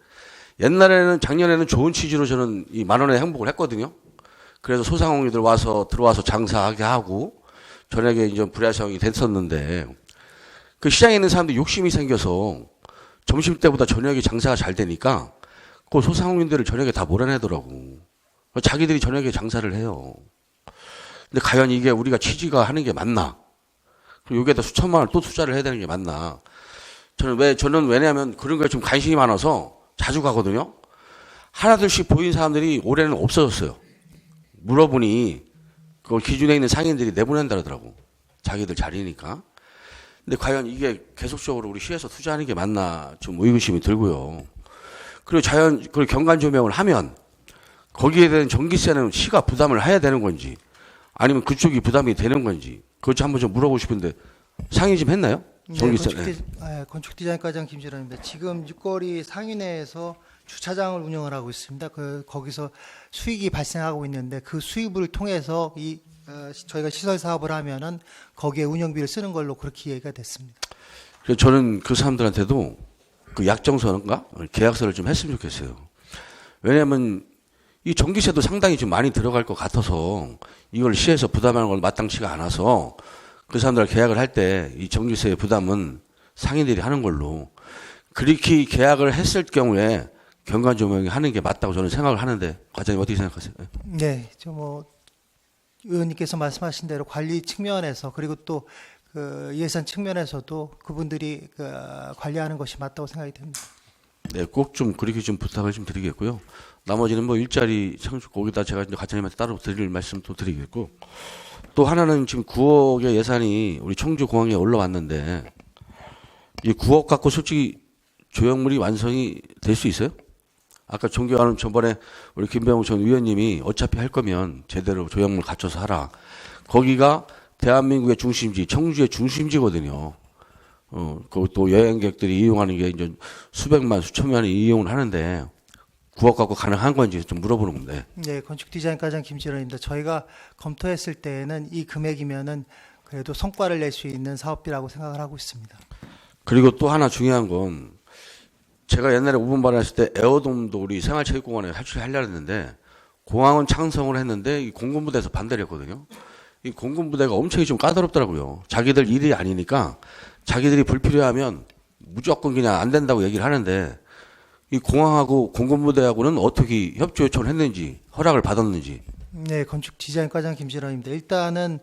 옛날에는 작년에는 좋은 취지로 저는 이 만 원의 행복을 했거든요. 그래서 소상공인들 들어와서 장사하게 하고 저녁에 이제 불야성이 됐었는데 그 시장에 있는 사람들이 욕심이 생겨서 점심 때보다 저녁에 장사가 잘 되니까 그 소상공인들을 저녁에 다 몰아내더라고. 자기들이 저녁에 장사를 해요. 근데 과연 이게 우리가 취지가 하는 게 맞나? 그리고 여기에다 수천만 원을 또 투자를 해야 되는 게 맞나? 저는 왜냐하면 그런 거에 좀 관심이 많아서 자주 가거든요. 하나둘씩 보인 사람들이 올해는 없어졌어요. 물어보니 그 기준에 있는 상인들이 내보낸다 그러더라고. 자기들 자리니까. 근데 과연 이게 계속적으로 우리 시에서 투자하는 게 맞나 좀 의구심이 들고요. 그리고 경관 조명을 하면 거기에 대한 전기세는 시가 부담을 해야 되는 건지 아니면 그쪽이 부담이 되는 건지 그것 한번 좀 물어보고 싶은데 상의 좀 했나요? 전기세. 네, 건축디자인과장 김진원입니다. 지금 육거리 상인회에서 주차장을 운영을 하고 있습니다. 거기서 수익이 발생하고 있는데 그 수익을 통해서 저희가 시설 사업을 하면은 거기에 운영비를 쓰는 걸로 그렇게 얘기가 됐습니다. 그래서 저는 그 사람들한테도 그 약정서인가 계약서를 좀 했으면 좋겠어요. 왜냐하면 이 전기세도 상당히 좀 많이 들어갈 것 같아서 이걸 시에서 부담하는 건 마땅치가 않아서 그 사람들 계약을 할 때 이 전기세 부담은 상인들이 하는 걸로 그렇게 계약을 했을 경우에 경관 조명이 하는 게 맞다고 저는 생각을 하는데 과장님 어떻게 생각하세요? 네, 의원님께서 말씀하신 대로 관리 측면에서 그리고 또 그 예산 측면에서도 그분들이 관리하는 것이 맞다고 생각이 됩니다. 네, 꼭 좀 그렇게 좀 부탁을 좀 드리겠고요. 나머지는 뭐 일자리 창출 거기다 제가 이제 과장님한테 따로 드릴 말씀도 드리겠고, 또 하나는 지금 9억의 예산이 우리 청주공항에 올라왔는데 이 9억 갖고 솔직히 조형물이 완성이 될 수 있어요? 아까 존경하는 저번에 우리 김병욱 전 의원님이 어차피 할 거면 제대로 조형물 갖춰서 하라. 거기가 대한민국의 중심지, 청주의 중심지거든요. 그것도 여행객들이 이용하는 게 이제 수백만, 수천만이 이용을 하는데 9억 갖고 가능한 건지 좀 물어보는 건데. 네, 건축디자인과장 김진원입니다. 저희가 검토했을 때에는 이 금액이면은 그래도 성과를 낼 수 있는 사업비라고 생각을 하고 있습니다. 그리고 또 하나 중요한 건 제가 옛날에 5분 발언했을 때 에어돔도 우리 생활체육공원에 하려고 했는데 공항은 창성을 했는데 이 공군부대에서 반대를 했거든요. 이 공군부대가 엄청 좀 까다롭더라고요. 자기들 일이 아니니까 자기들이 불필요하면 무조건 그냥 안 된다고 얘기를 하는데 이 공항하고 공군부대하고는 어떻게 협조 요청을 했는지 허락을 받았는지. 네, 건축디자인과장 김진원입니다. 일단은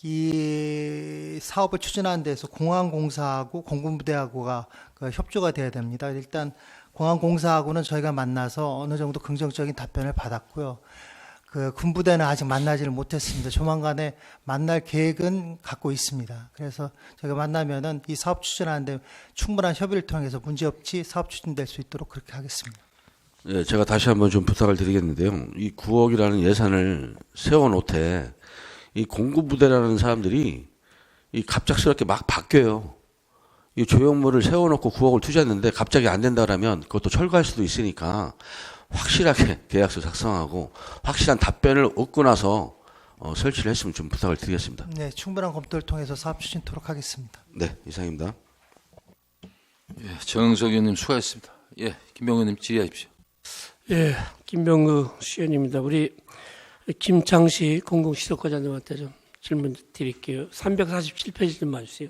이 사업을 추진하는 데서 공항공사하고 공군부대하고가 협조가 돼야 됩니다. 일단 공항공사하고는 저희가 만나서 어느 정도 긍정적인 답변을 받았고요. 그 군부대는 아직 만나지를 못했습니다. 조만간에 만날 계획은 갖고 있습니다. 그래서 저희가 만나면은 이 사업 추진하는데 충분한 협의를 통해서 문제없이 사업 추진될 수 있도록 그렇게 하겠습니다. 예, 제가 다시 한번 좀 부탁을 드리겠는데요. 이 9억이라는 예산을 세워놓되 이 공군부대라는 사람들이 이 갑작스럽게 막 바뀌어요. 이 조형물을 세워놓고 9억을 투자했는데 갑자기 안 된다라면 그것도 철거할 수도 있으니까 확실하게 계약서 작성하고 확실한 답변을 얻고 나서 설치를 했으면 좀 부탁을 드리겠습니다. 네, 충분한 검토를 통해서 사업 추진토록 하겠습니다. 네, 이상입니다. 예, 정영석 의원님 수고하셨습니다. 예, 김병욱 의원님 질의하십시오. 예, 김병우 시연입니다. 우리 김창식 공공시설과장님한테 좀 질문 드릴게요. 347페이지 좀 봐주세요.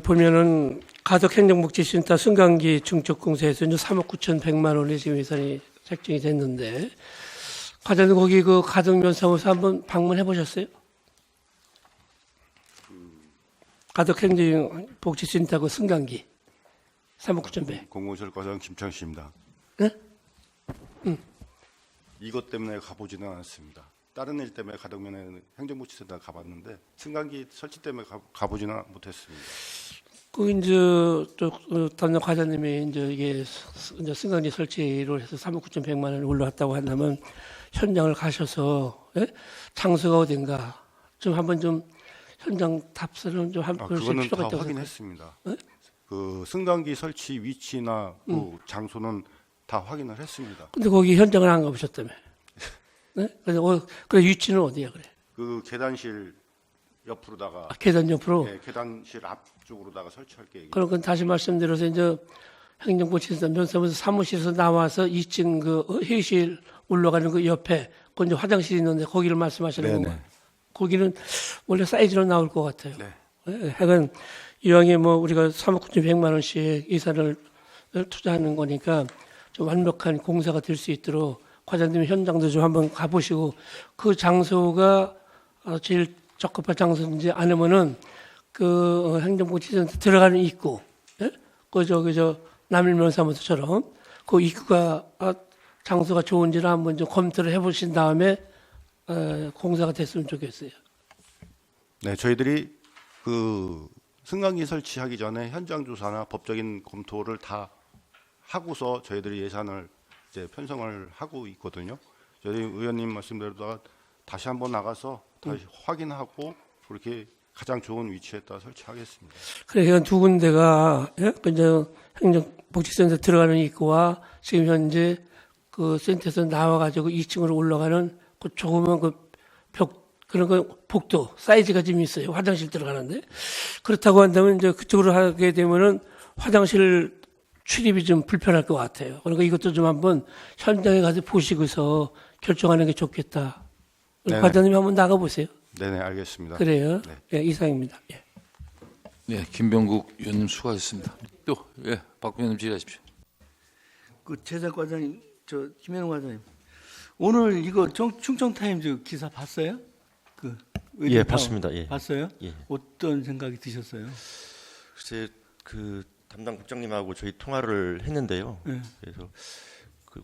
보면은 가덕행정복지센터 승강기 중적공사에서 이제 3억 9,100만 원이 지금 예산이 책정이 됐는데, 과장님 거기 그 가덕면사무소 한번 방문해 보셨어요? 가덕행정복지센터 그 승강기 3억 9,100. 공공시설과장 김창식입니다. 네? 이것 때문에 가보지는 않았습니다. 다른 일 때문에 가덕면에 행정복지센터 가봤는데 승강기 설치 때문에 가보지는 못했습니다. 그 이제 또 담당 과장님이 이제 이게 이제 승강기 설치로 해서 3억 9,100만 원이 올라왔다고 한다면 현장을 가셔서, 예? 장소가 어딘가 좀 한번 좀 현장 답사를 좀 한 번 그거는 필요가 다 있다고 확인했습니다. 네? 그 승강기 설치 위치나 그 장소는 다 확인을 했습니다. 근데 거기 현장을 안 가보셨다며? 네? 그래서 그래 위치는 어디야 그래? 그 계단실 옆으로다가 계단 옆으로. 예, 계단실 앞쪽으로다가 설치할 계획입니다. 그럼 그건 다시 말씀드려서 이제 행정복지센터 면사무소 사무실에서 나와서 2층 그 회의실 올라가는 그 옆에 그 이제 화장실이 있는데 거기를 말씀하시는 네네. 건가요? 거기는 원래 사이즈로 나올 것 같아요. 네. 예, 하여간 이왕에 뭐 우리가 3억 9,100만 원씩 예산을 투자하는 거니까 좀 완벽한 공사가 될 수 있도록 과장님 현장도 좀 한번 가보시고 그 장소가 제일 적합한 장소인지 아니면은 그 행정복지센터 들어가는 입구, 예? 저 남일면사무소처럼 그 입구가 장소가 좋은지를 한번 좀 검토를 해보신 다음에 공사가 됐으면 좋겠어요. 네, 저희들이 그 승강기 설치하기 전에 현장 조사나 법적인 검토를 다 하고서 저희들이 예산을 이제 편성을 하고 있거든요. 저희 의원님 말씀대로다가 다시 한번 나가서 다시 확인하고 그렇게 가장 좋은 위치에다 설치하겠습니다. 그래, 두 군데가, 예? 이제 행정복지센터 들어가는 입구와 지금 현재 그 센터에서 나와가지고 2층으로 올라가는 그 조그만 그 그런 거 복도 사이즈가 좀 있어요. 화장실 들어가는데. 그렇다고 한다면 이제 그쪽으로 하게 되면은 화장실 출입이 좀 불편할 것 같아요. 그러니까 이것도 좀 한번 현장에 가서 보시고서 결정하는 게 좋겠다. 과장님 한번 나가보세요. 네네, 알겠습니다. 그래요. 네. 예, 이상입니다. 예. 네, 김병국 의원님 수고하셨습니다. 또 예, 박 의원님 질의하십시오. 그 재작 과장님, 저 김현웅 과장님, 오늘 이거 충청타임즈 기사 봤어요? 그 예, 봤습니다. 예. 봤어요? 예. 어떤 생각이 드셨어요? 글쎄 그 담당 국장님하고 저희 통화를 했는데요. 예. 그래서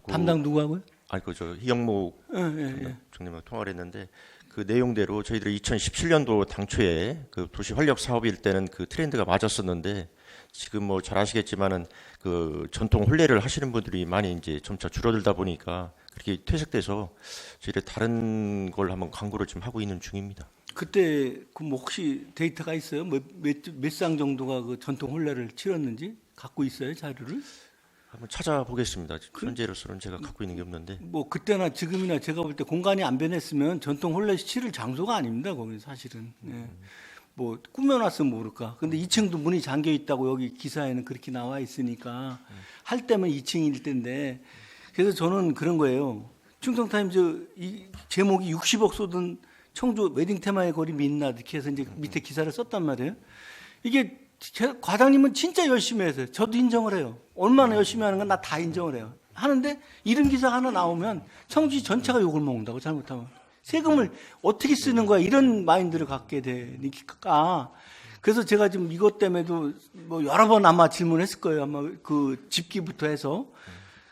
담당 누구하고요? 아니 그저 희영목 예. 국장님하고 통화를 했는데 그 내용대로 저희들이 2017년도 당초에 그 도시 활력 사업일 때는 그 트렌드가 맞았었는데 지금 뭐 잘 아시겠지만은 그 전통 혼례를 하시는 분들이 많이 이제 점차 줄어들다 보니까 그렇게 퇴색돼서 저희들 다른 걸 한번 광고를 좀 하고 있는 중입니다. 그때 그 뭐 혹시 데이터가 있어요? 몇 쌍 정도가 그 전통 혼례를 치렀는지 갖고 있어요, 자료를? 한번 찾아보겠습니다. 현재로서는 제가 갖고 있는 게 없는데. 뭐 그때나 지금이나 제가 볼 때 공간이 안 변했으면 전통 혼례 치를 장소가 아닙니다. 거기 사실은. 예. 뭐 꾸며놨으면 모를까. 근데 2층도 문이 잠겨 있다고 여기 기사에는 그렇게 나와 있으니까 할 때면 2층일 텐데. 그래서 저는 그런 거예요. 충청타임즈 이 제목이 60억 쏟은 청주 웨딩 테마의 거리 민낯 이렇게 해서 이제 밑에 기사를 썼단 말이에요. 이게 과장님은 진짜 열심히 해서 저도 인정을 해요. 얼마나 열심히 하는 건 나 다 인정을 해요. 하는데 이런 기사가 하나 나오면 청주시 전체가 욕을 먹는다고 잘못하면. 세금을 어떻게 쓰는 거야 이런 마인드를 갖게 되니까. 그래서 제가 지금 이것 때문에도 뭐 여러 번 아마 질문했을 거예요. 아마 그 집기부터 해서.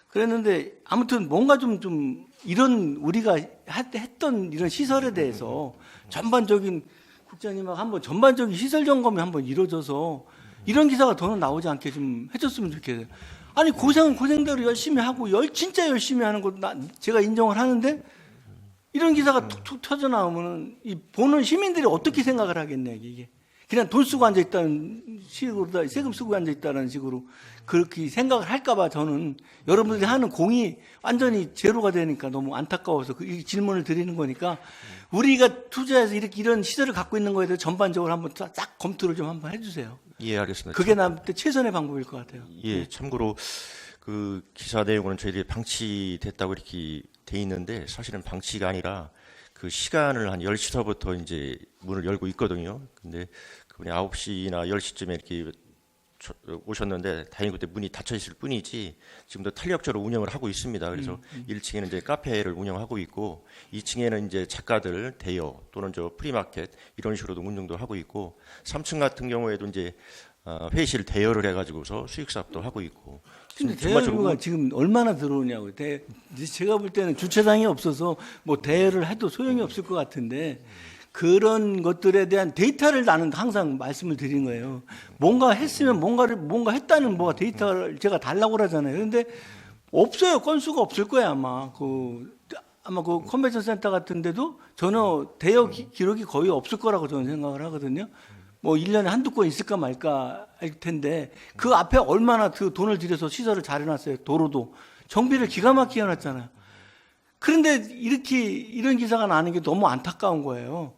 그랬는데 아무튼 뭔가 좀 이런 우리가 했던 이런 시설에 대해서 전반적인 국장님하고 한번 전반적인 시설 점검이 한번 이루어져서 이런 기사가 더는 나오지 않게 좀 해줬으면 좋겠어요. 아니 고생은 고생대로 열심히 하고 진짜 열심히 하는 거 제가 인정을 하는데 이런 기사가 툭툭 터져 나오면은 이 보는 시민들이 어떻게 생각을 하겠냐 이게. 그냥 돈 쓰고 앉아 있다는 식으로 세금 쓰고 앉아 있다는 식으로 그렇게 생각을 할까봐 저는 여러분들이 하는 공이 완전히 제로가 되니까 너무 안타까워서 이 질문을 드리는 거니까 우리가 투자해서 이런 시설을 갖고 있는 거에 대해서 전반적으로 한번 싹 검토를 좀 한번 해주세요. 예, 알겠습니다. 그게 나한테 최선의 방법일 것 같아요. 예, 참고로 그 기사 내용은 저희들이 방치됐다고 이렇게 돼 있는데 사실은 방치가 아니라 그 시간을 한 10시서부터 이제 문을 열고 있거든요. 근데 그분이 9시나 10시쯤에 이렇게 오셨는데 다행히 그때 문이 닫혀 있을 뿐이지 지금도 탄력적으로 운영을 하고 있습니다. 그래서 1층에는 이제 카페를 운영하고 있고 2층에는 이제 작가들 대여 또는 저 프리마켓 이런 식으로도 운영도 하고 있고 3층 같은 경우에도 이제 회의실 대여를 해가지고서 수익 사업도 하고 있고. 근데 대여료가 지금 얼마나 들어오냐고요. 제가 볼 때는 주차장이 없어서 뭐 대여를 해도 소용이 없을 것 같은데 그런 것들에 대한 데이터를 나는 항상 말씀을 드린 거예요. 뭔가 했으면 뭔가 했다는 뭐가 데이터를 제가 달라고 그러잖아요. 그런데 없어요. 건수가 없을 거예요 아마. 아마 그 컨벤션 센터 같은 데도 전혀 대여 기록이 거의 없을 거라고 저는 생각을 하거든요. 뭐 1년에 한두 건 있을까 말까 할 텐데 그 앞에 얼마나 그 돈을 들여서 시설을 잘 해놨어요. 도로도 정비를 기가 막히게 해놨잖아요. 그런데 이런 기사가 나는 게 너무 안타까운 거예요.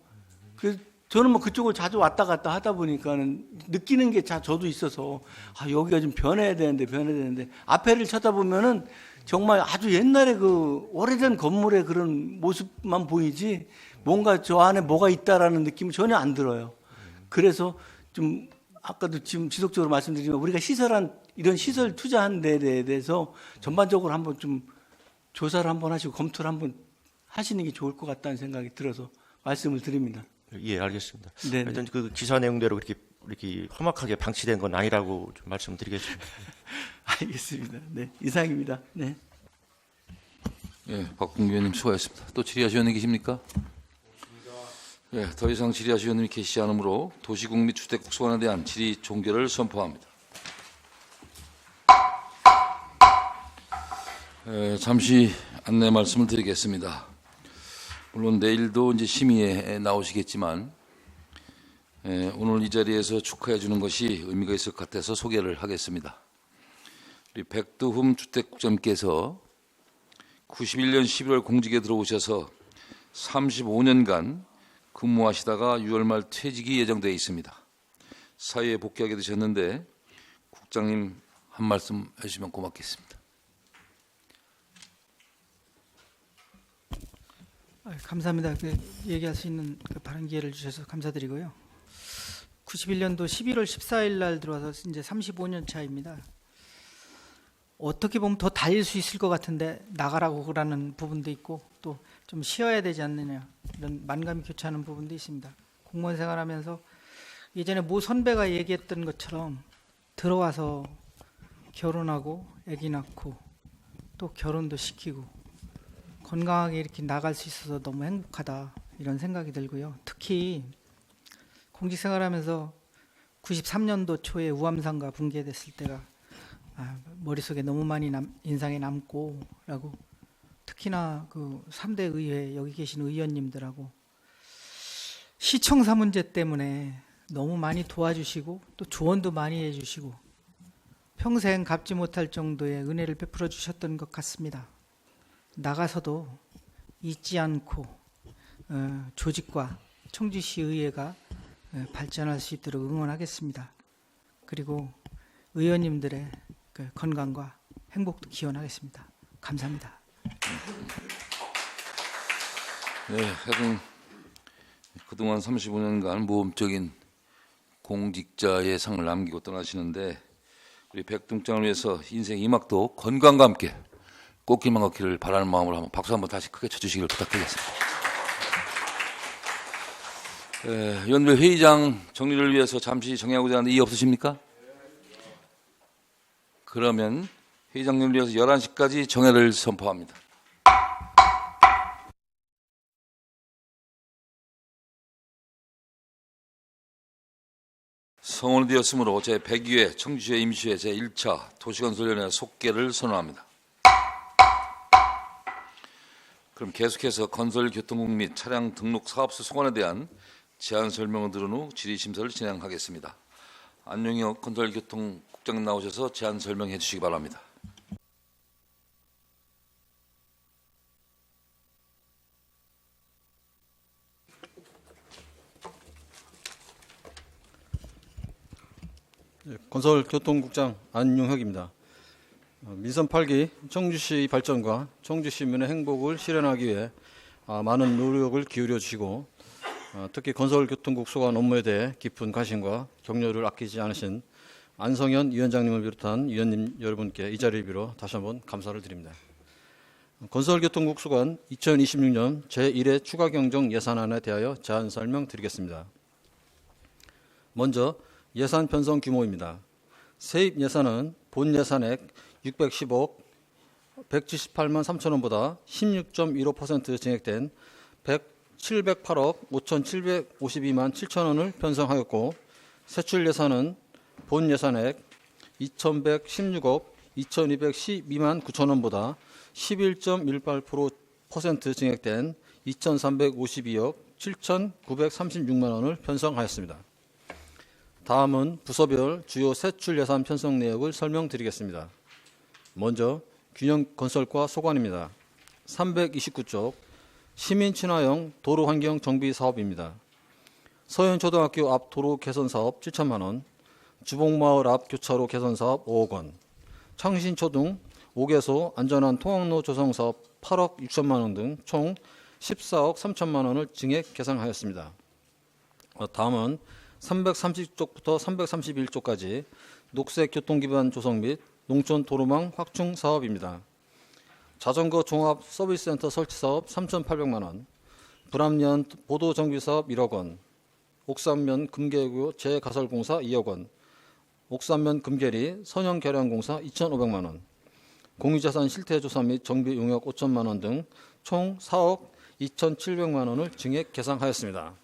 그래서 저는 뭐 그쪽을 자주 왔다 갔다 하다 보니까는 느끼는 게 저도 있어서 여기가 좀 변해야 되는데 앞에를 쳐다보면은 정말 아주 옛날에 그 오래된 건물의 그런 모습만 보이지 뭔가 저 안에 뭐가 있다라는 느낌이 전혀 안 들어요. 그래서 좀 아까도 지금 지속적으로 말씀드리지만 우리가 이런 시설 투자한 데에 대해서 전반적으로 한번 좀 조사를 한번 하시고 검토를 한번 하시는 게 좋을 것 같다는 생각이 들어서 말씀을 드립니다. 예, 알겠습니다. 네네. 하여튼 그 기사 내용대로 이렇게 험악하게 방치된 건 아니라고 좀 말씀드리겠습니다. 알겠습니다. 네, 이상입니다. 네. 예, 박봉규 의원님 수고하셨습니다. 또 질의하실 의원님 계십니까? 예, 더 이상 질의하실 의원님이 계시지 않으므로 도시국 및 주택국 소관에 대한 질의 종결을 선포합니다. 잠시 안내 말씀을 드리겠습니다. 물론 내일도 이제 심의에 나오시겠지만 오늘 이 자리에서 축하해 주는 것이 의미가 있을 것 같아서 소개를 하겠습니다. 우리 백두흠 주택국장님께서 91년 11월 공직에 들어오셔서 35년간 근무하시다가 6월 말 퇴직이 예정되어 있습니다. 사회에 복귀하게 되셨는데 국장님 한 말씀 해주시면 고맙겠습니다. 감사합니다. 얘기할 수 있는 발언 기회를 주셔서 감사드리고요. 91년도 11월 14일 날 들어와서 이제 35년 차입니다. 어떻게 보면 더 달릴 수 있을 것 같은데 나가라고 그러는 부분도 있고 또 좀 쉬어야 되지 않느냐 이런 만감이 교차하는 부분도 있습니다. 공무원 생활하면서 예전에 모 선배가 얘기했던 것처럼 들어와서 결혼하고 아기 낳고 또 결혼도 시키고 건강하게 이렇게 나갈 수 있어서 너무 행복하다 이런 생각이 들고요. 특히 공직생활하면서 93년도 초에 우암산가 붕괴됐을 때가 머릿속에 너무 많이 인상에 남고라고 특히나 그 3대 의회 여기 계신 의원님들하고 시청사 문제 때문에 너무 많이 도와주시고 또 조언도 많이 해주시고 평생 갚지 못할 정도의 은혜를 베풀어 주셨던 것 같습니다. 나가서도 잊지 않고 조직과 청주시 의회가 발전할 수 있도록 응원하겠습니다. 그리고 의원님들의 그 건강과 행복도 기원하겠습니다. 감사합니다. 네, 하여튼 그동안 35년간 모험적인 공직자의 상을 남기고 떠나시는데 우리 백등장을 위해서 인생 이막도 건강과 함께 꽃길만 걷기를 바라는 마음으로 한번 박수 한번 다시 크게 쳐주시기를 부탁드리겠습니다. 의원들 회의장 정리를 위해서 잠시 정리하고자 하는데 이의 없으십니까? 그러면 회의장 정리를 위해서 11시까지 정회를 선포합니다. 성원되었으므로 제102회 청주시회 임시회 제1차 도시건설위원회 속개를 선언합니다. 그럼 계속해서 건설교통국 및 차량 등록 사업소 소관에 대한 제안 설명을 들은 후 질의심사를 진행하겠습니다. 안용혁 건설교통국장님 나오셔서 제안 설명해 주시기 바랍니다. 건설교통국장 안용혁입니다. 민선 8기 청주시 발전과 청주시민의 행복을 실현하기 위해 많은 노력을 기울여 주시고 특히 건설교통국 소관 업무에 대해 깊은 관심과 격려를 아끼지 않으신 안성현 위원장님을 비롯한 위원님 여러분께 이 자리를 빌어 다시 한번 감사를 드립니다. 건설교통국 소관 2026년 제1회 추가 경정 예산안에 대하여 제안 설명드리겠습니다. 먼저 예산 편성 규모입니다. 세입 예산은 본 예산액 610억 178만 3천 원보다 16.15% 증액된 708억 5,752만 7천 원을 편성하였고 세출 예산은 본 예산액 2,116억 2,212만 9천 원보다 11.18% 증액된 2,352억 7,936만 원을 편성하였습니다. 다음은 부서별 주요 세출 예산 편성 내역을 설명드리겠습니다. 먼저 균형건설과 소관입니다. 329쪽 시민친화형 도로환경 정비 사업입니다. 서현초등학교 앞 도로 개선 사업 7천만 원, 주봉마을 앞 교차로 개선 사업 5억 원, 창신초등 5개소 안전한 통학로 조성 사업 8억 6천만 원 등 총 14억 3천만 원을 증액 계상하였습니다. 다음은 330쪽부터 331쪽까지 녹색 교통기반 조성 및 농촌 도로망 확충 사업입니다. 자전거 종합 서비스센터 설치 사업 3,800만 원, 불암면 보도 정비 사업 1억 원, 옥산면 금계구 재가설공사 2억 원, 옥산면 금계리 선형 개량공사 2,500만 원, 공유자산 실태조사 및 정비 용역 5천만 원 등 총 4억 2,700만 원을 증액 계상하였습니다.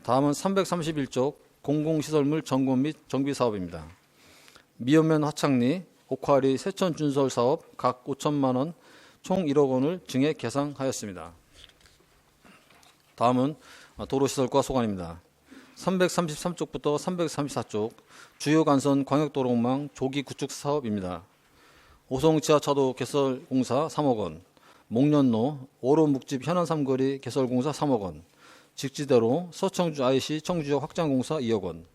다음은 331쪽 공공시설물 점검 및 정비 사업입니다. 미연면 화창리, 옥화리 세천 준설 사업 각 5천만 원, 총 1억 원을 증액 계상하였습니다. 다음은 도로시설과 소관입니다. 333쪽부터 334쪽 주요 간선 광역도로망 조기 구축 사업입니다. 오송 지하차도 개설공사 3억 원, 목련로 오로묵집 현안 삼거리 개설공사 3억 원, 직지대로 서청주 IC 청주역 확장공사 2억 원,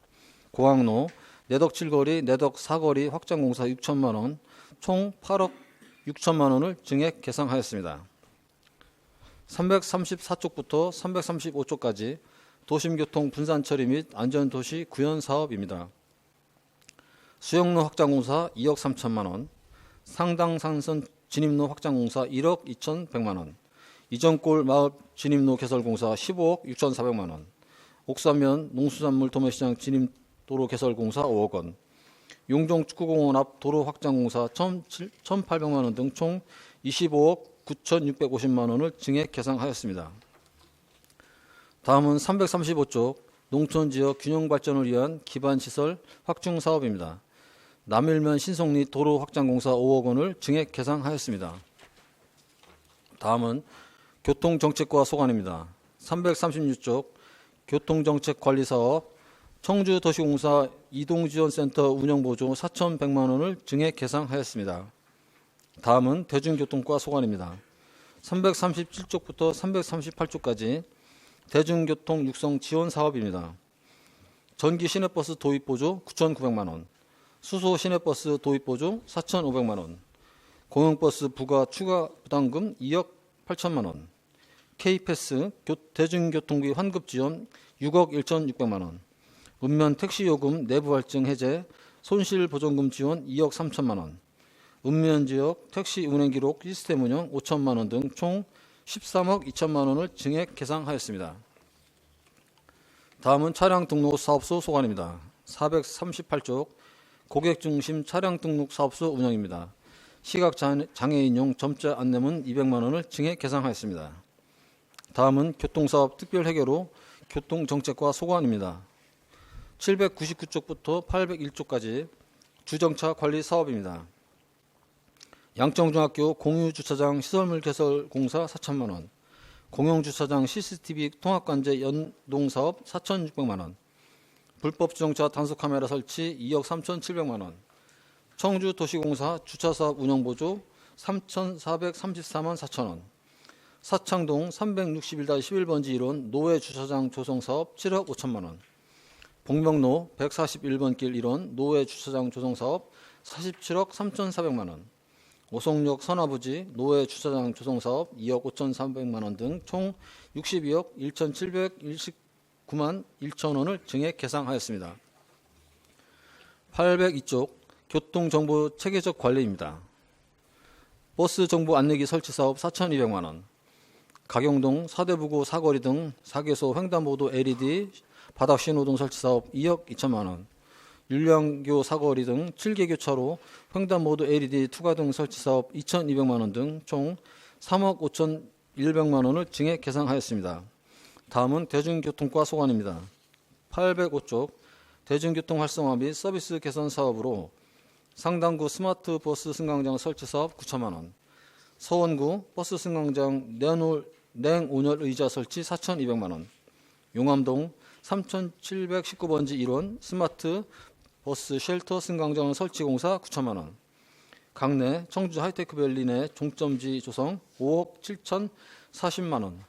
고항로 내덕 7거리 내덕 4거리 확장공사 6천만 원, 총 8억 6천만 원을 증액 계상하였습니다. 334쪽부터 335쪽까지 도심교통 분산 처리 및 안전도시 구현 사업입니다. 수영로 확장공사 2억 3천만 원, 상당산선 진입로 확장공사 1억 2,100만 원, 이정골 마을 진입로 개설공사 15억 6,400만 원, 옥사면 농수산물 도매시장 진입도로 개설공사 5억 원, 용종 축구공원 앞 도로 확장공사 1,800만 원 등 총 25억 9,650만 원을 증액 계상하였습니다. 다음은 335쪽 농촌지역 균형발전을 위한 기반시설 확충 사업입니다. 남일면 신성리 도로 확장공사 5억 원을 증액 계상하였습니다. 다음은 교통정책과 소관입니다. 336쪽 교통정책관리사업 청주도시공사 이동지원센터 운영보조 4,100만 원을 증액 계상하였습니다. 다음은 대중교통과 소관입니다. 337쪽부터 338쪽까지 대중교통 육성 지원 사업입니다. 전기 시내버스 도입보조 9,900만 원, 수소 시내버스 도입보조 4,500만 원, 공영버스 부가 추가 부담금 2억 8천만 원, K패스 대중교통비 환급 지원 6억 1,600만 원, 읍면 택시요금 내부할증 해제 손실보전금 지원 2억 3천만 원, 읍면지역 택시 운행기록 시스템 운영 5천만 원 등 총 13억 2천만 원을 증액 계상하였습니다. 다음은 차량 등록 사업소 소관입니다. 438쪽 고객중심 차량 등록 사업소 운영입니다. 시각장애인용 점자 안내문 200만 원을 증액 계상하였습니다. 다음은 교통사업 특별해결로 교통정책과 소관입니다. 799쪽부터 801쪽까지 주정차 관리 사업입니다. 양정중학교 공유주차장 시설물 개설 공사 4천만 원, 공용주차장 CCTV 통합관제 연동사업 4,600만 원, 불법주정차 단속카메라 설치 2억 3,700만 원, 청주도시공사 주차사업 운영보조 3,434만 4천 원, 사창동 361-11번지 1원 노외주차장 조성사업 7억 5천만 원, 복명로 141번 길 1원 노외주차장 조성사업 47억 3,400만 원, 오송역 선화부지 노외주차장 조성사업 2억 5,300만 원 등 총 62억 1,719만 1천 원을 증액 계상하였습니다. 802쪽 교통정보 체계적 관리입니다. 버스 정보 안내기 설치 사업 4,200만 원, 가경동 사대부고 사거리 등 4개소 횡단보도 LED 바닥 신호등 설치 사업 2억 2천만 원, 율량교 사거리 등 7개 교차로 횡단보도 LED 투과 등 설치 사업 2,200만 원 등 총 3억 5,100만 원을 증액 계상하였습니다. 다음은 대중교통과 소관입니다. 805쪽 대중교통 활성화 및 서비스 개선 사업으로 상당구 스마트 버스 승강장 설치 사업 9천만 원, 서원구 버스 승강장 냉온열 의자 설치 4,200만 원, 용암동 3,719번지 1원 스마트 버스 쉘터 승강장 설치 공사 9천만 원, 강내 청주 하이테크밸리 내 종점지 조성 5억 7,040만 원,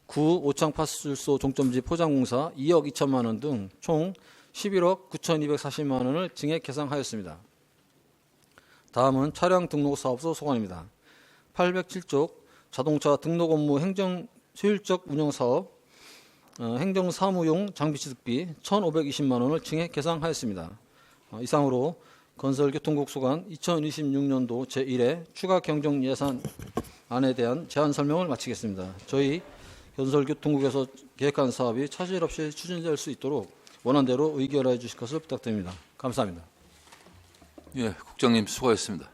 구 오창파출소 종점지 포장공사 2억 2천만 원 등 총 11억 9,240만 원을 증액 계상하였습니다. 다음은 차량 등록 사업소 소관입니다. 807쪽 자동차 등록 업무 행정 효율적 운영 사업 행정사무용 장비 취득비 1,520만 원을 증액 계상하였습니다. 이상으로 건설교통국 소관 2026년도 제1회 추가 경정 예산안에 대한 제안 설명을 마치겠습니다. 저희 건설교통국에서 계획한 사업이 차질 없이 추진될 수 있도록 원안대로 의결해 주실 것을 부탁드립니다. 감사합니다. 예, 국장님 수고하셨습니다.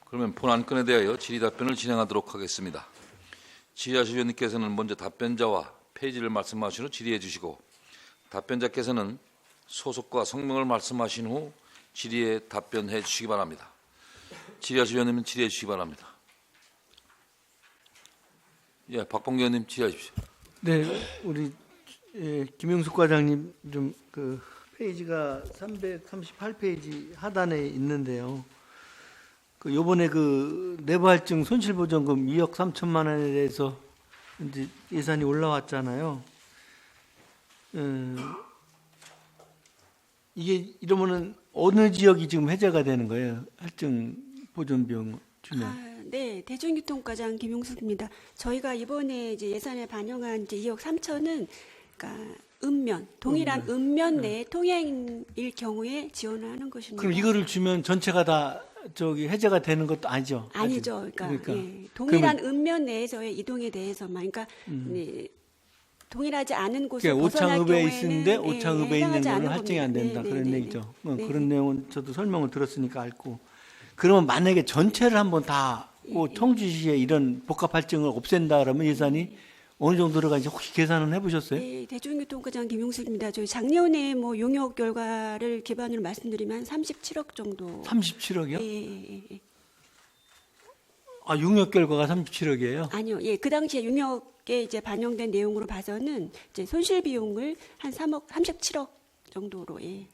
그러면 본안건에 대하여 질의답변을 진행하도록 하겠습니다. 질의하실 위원님께서는 먼저 답변자와 페이지를 말씀하신 후 질의해 주시고 답변자께서는 소속과 성명을 말씀하신 후 질의에 답변해 주시기 바랍니다. 질의하실 위원님은 질의해 주시기 바랍니다. 예, 박봉기 의원님 질의하십시오. 네, 우리 김영숙 과장님 좀 그 페이지가 338페이지 하단에 있는데요. 그 요번에 그 내부할증 손실보전금 2억 3천만 원에 대해서 이제 예산이 올라왔잖아요. 이게 이러면은 어느 지역이 지금 해제가 되는 거예요? 할증 보전 비용 주면? 네, 대중교통과장 김용숙입니다. 저희가 이번에 이제 예산에 반영한 이제 2억 3천은 그러니까 읍면, 동일한 읍면 내 통행일 경우에 지원을 하는 것입니다. 그럼 이거를 주면 전체가 다 저기 해제가 되는 것도 아니죠? 아니죠. 아직. 그러니까, 예, 동일한 읍면 내에서의 이동에 대해서만, 그러니까 네, 동일하지 않은 곳을 그러니까 벗어날 오창읍에 경우에는 있는데 오창읍에 있는 해당하지 않은 거는 할증이 안 겁니다. 된다. 네, 그런 네, 네, 얘기죠. 네. 그런 내용은 저도 설명을 들었으니까 알고. 그러면 만약에 전체를 한번 다 청주시에 이런 복합 할증을 없앤다 그러면 예산이 어느 정도 들어가는지 혹시 계산은 해보셨어요? 네, 대중교통과장 김용숙입니다. 저희 작년에 뭐 용역 결과를 기반으로 말씀드리면 37억 정도. 37억이요? 예. 아, 용역 결과가 37억이에요? 아니요. 예, 그 당시에 용역에 이제 반영된 내용으로 봐서는 이제 손실 비용을 한 37억 정도로, 예.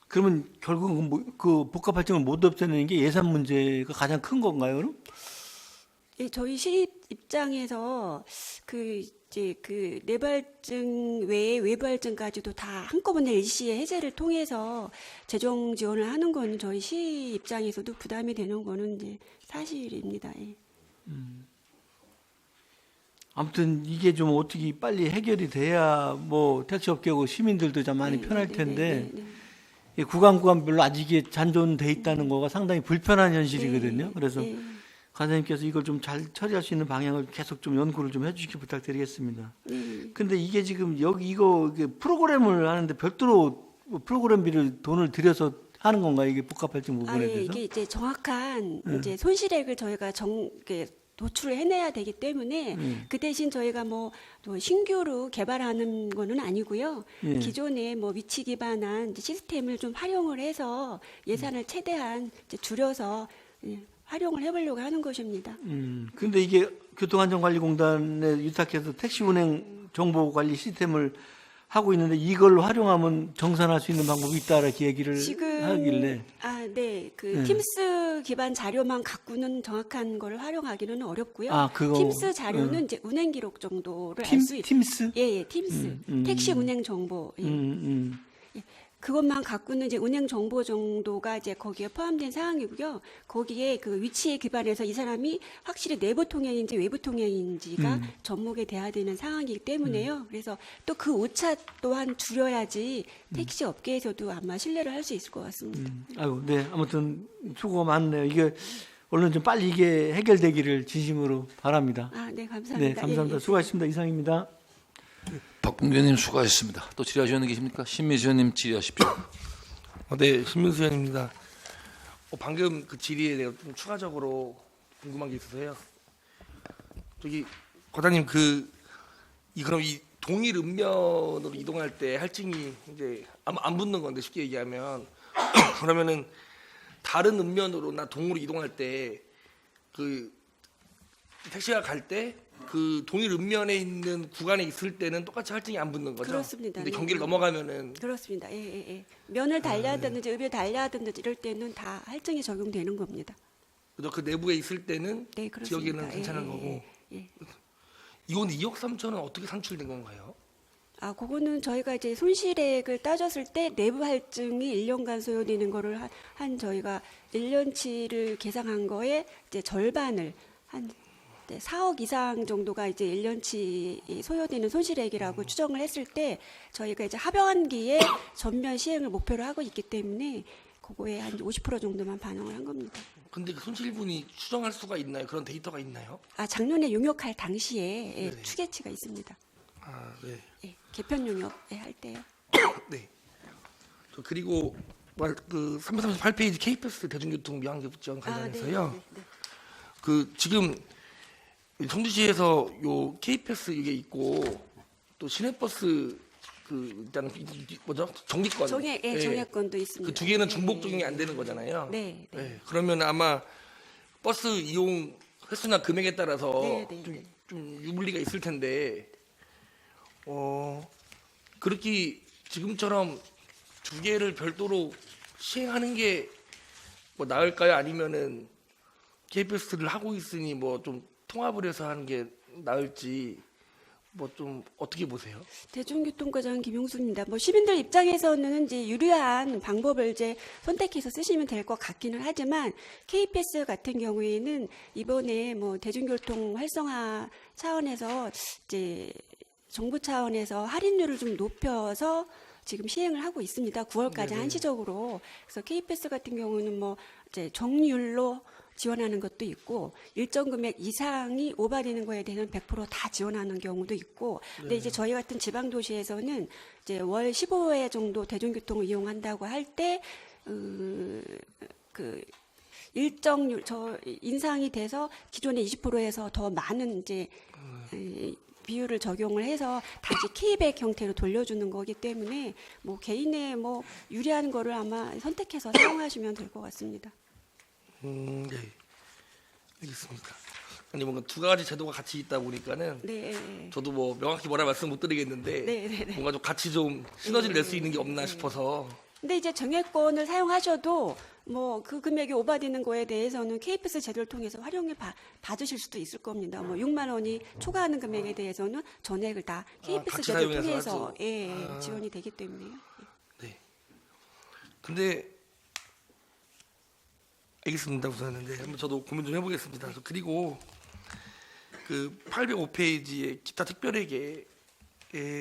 그러면 결국은 그 복합 할증을 못 없애는 게 예산 문제가 가장 큰 건가요, 그럼? 예, 저희 시립 입장에서 그 이제 그 내부 할증 외에 외부 할증까지도 다 한꺼번에 일시에 해제를 통해서 재정 지원을 하는 거는 저희 시 입장에서도 부담이 되는 거는 이제 사실입니다. 예. 아무튼 이게 좀 어떻게 빨리 해결이 돼야 뭐 택시업계고 시민들도 좀 많이 편할 텐데 이 구간별로 아직 이게 잔존돼 있다는 거가 상당히 불편한 현실이거든요. 그래서 관장님께서 이걸 좀 잘 처리할 수 있는 방향을 계속 좀 연구를 좀 해주시기 부탁드리겠습니다. 근데 이게 지금 여기 이거 프로그램을 하는데 별도로 프로그램비를 돈을 들여서 하는 건가요? 이게 복합할증 부분에 예, 대해서? 이게 이제 정확한 이제 손실액을 저희가 도출을 해내야 되기 때문에 그 대신 저희가 뭐 또 신규로 개발하는 거는 아니고요. 기존에 뭐 위치 기반한 이제 시스템을 좀 활용을 해서 예산을 최대한 이제 줄여서 활용을 해보려고 하는 것입니다. 근데 이게 교통안전관리공단에 위탁해서 택시 운행 정보 관리 시스템을 하고 있는데 이걸 활용하면 정산할 수 있는 방법이 있다라고 얘기를 하길래. 네. 팀스 기반 자료만 갖고는 정확한 걸 활용하기는 어렵고요. 그거. 팀스 자료는 이제 운행 기록 정도를 알 수 있어요. 팀스? 예, 팀스. 택시 운행 정보. 예. 그것만 갖고는 이제 운행 정보 정도가 이제 거기에 포함된 사항이고요. 거기에 그 위치에 기반해서 이 사람이 확실히 내부 통행인지 외부 통행인지가 접목이 돼야 되는 상황이기 때문에요. 그래서 또 그 오차 또한 줄여야지 택시 업계에서도 아마 신뢰를 할 수 있을 것 같습니다. 아이고, 네. 아무튼 수고가 많네요. 이게 얼른 좀 빨리 이게 해결되기를 진심으로 바랍니다. 네, 감사합니다. 네, 감사합니다. 예. 수고하셨습니다. 이상입니다. 박봉규 의원님 수고하셨습니다. 또 질의하시는 분 계십니까? 신미수 의원님 질의하십시오. 네, 신민수 의원입니다. 방금 그 질의에 내가 좀 추가적으로 궁금한 게 있어서요. 저기 과장님 그럼 이 동일 읍면으로 이동할 때 할증이 이제 아마 안 붙는 건데 쉽게 얘기하면 그러면은 다른 읍면으로나 동으로 이동할 때 그 택시가 갈 때 그 동일 읍면에 있는 구간에 있을 때는 똑같이 할증이 안 붙는 거죠? 그렇습니다. 근데 네. 경기를 넘어가면은 그렇습니다. 예. 면을 달리하든지 읍을 달리하든지 이럴 때는 다 할증이 적용되는 겁니다. 그래서 그 내부에 있을 때는 네, 그렇습니다. 지역에는 괜찮은 거고. 이건 2억 3천은 어떻게 산출된 건가요? 그거는 저희가 이제 손실액을 따졌을 때 내부 할증이 1년간 소요되는 거를 한 저희가 1년치를 계산한 거에 이제 절반을 한 4억 이상 정도가 이제 1년치 소요되는 손실액이라고 추정을 했을 때 저희가 이제 하반기에 전면 시행을 목표로 하고 있기 때문에 그거에 한 50% 정도만 반영을 한 겁니다. 근데 그 손실분이 추정할 수가 있나요? 그런 데이터가 있나요? 작년에 용역할 당시에 추계치가 있습니다. 네. 예, 개편 용역에 할 때요. 네. 그리고 그 338페이지 KPS 대중교통 미환급 지원 관련해서요. 네. 그 지금 청주시에서 요 KPS 이게 있고 또 시내버스 그 일단 뭐죠? 정기권. 정액권도 있습니다. 그 두 개는 중복 적용이 안 되는 거잖아요. 네. 그러면 아마 버스 이용 횟수나 금액에 따라서 좀 유불리가 있을 텐데 그렇게 지금처럼 두 개를 별도로 시행하는 게 뭐 나을까요? 아니면은 KPS를 하고 있으니 뭐 좀 통합을 해서 하는 게 나을지 뭐 좀 어떻게 보세요? 대중교통과장 김용수입니다. 뭐 시민들 입장에서는 이제 유리한 방법을 이제 선택해서 쓰시면 될 것 같기는 하지만 KPS 같은 경우에는 이번에 뭐 대중교통 활성화 차원에서 이제 정부 차원에서 할인율을 좀 높여서 지금 시행을 하고 있습니다. 9월까지 네네. 한시적으로. 그래서 KPS 같은 경우는 뭐 이제 정률로 지원하는 것도 있고 일정 금액 이상이 오버되는 거에 대해서는 100% 다 지원하는 경우도 있고. 근데 이제 저희 같은 지방 도시에서는 이제 월 15회 정도 대중교통을 이용한다고 할 때 그 일정률 인상이 돼서 기존의 20%에서 더 많은 이제 비율을 적용을 해서 다시 K백 형태로 돌려주는 거기 때문에 뭐 개인의 뭐 유리한 거를 아마 선택해서 사용하시면 될 것 같습니다. 네, 알겠습니다. 아니 뭔가 두 가지 제도가 같이 있다 보니까는 네. 저도 뭐 명확히 뭐라 말씀 못 드리겠는데 네. 뭔가 좀 같이 좀 시너지를 낼 수 있는 게 없나 싶어서. 근데 이제 정액권을 사용하셔도 뭐 그 금액이 오버되는 거에 대해서는 KPS 제도를 통해서 활용해 받으실 수도 있을 겁니다. 뭐 6만 원이 초과하는 금액에 대해서는 전액을 다 KPS 같이 제도를 사용해서 통해서 하죠. 예, 지원이 되기 때문에요. 네. 근데 알겠습니다. 우선은 한번 저도 고민 좀 해보겠습니다. 그리고 그 805페이지의 기타 특별회계의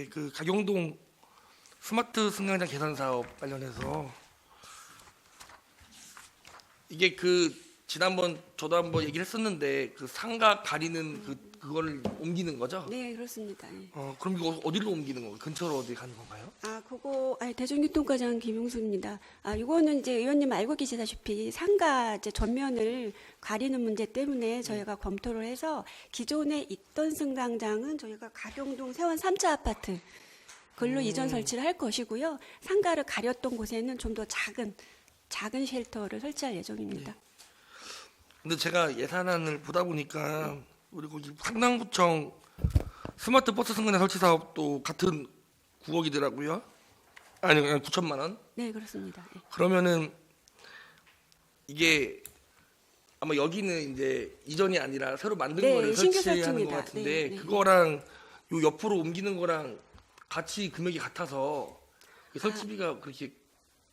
그 가경동 스마트 승강장 개선 사업 관련해서 이게 그 지난번 저도 한번 얘기를 했었는데 그 상가 가리는 그거를 옮기는 거죠? 네, 그렇습니다. 예. 그럼 이거 어디로 옮기는 건가요? 근처로 어디 가는 건가요? 대중교통과장 김용수입니다. 이거는 이제 의원님 알고 계시다시피 상가 이제 전면을 가리는 문제 때문에 저희가 검토를 해서 기존에 있던 승강장은 저희가 가경동 세원 3차 아파트 그걸로 이전 설치를 할 것이고요. 상가를 가렸던 곳에는 좀 더 작은 쉘터를 설치할 예정입니다. 근데 제가 예산안을 보다 보니까 우리 거기 상당구청 스마트 버스 승강장 설치 사업도 같은 9억이더라고요. 아니 9천만 원. 네, 그렇습니다. 예. 그러면은 이게 아마 여기는 이제 이전이 아니라 새로 만든 네, 거를 신규 설치하는 것 설치입니다. 같은데 네. 그거랑 요 옆으로 옮기는 거랑 같이 금액이 같아서 설치비가 그렇게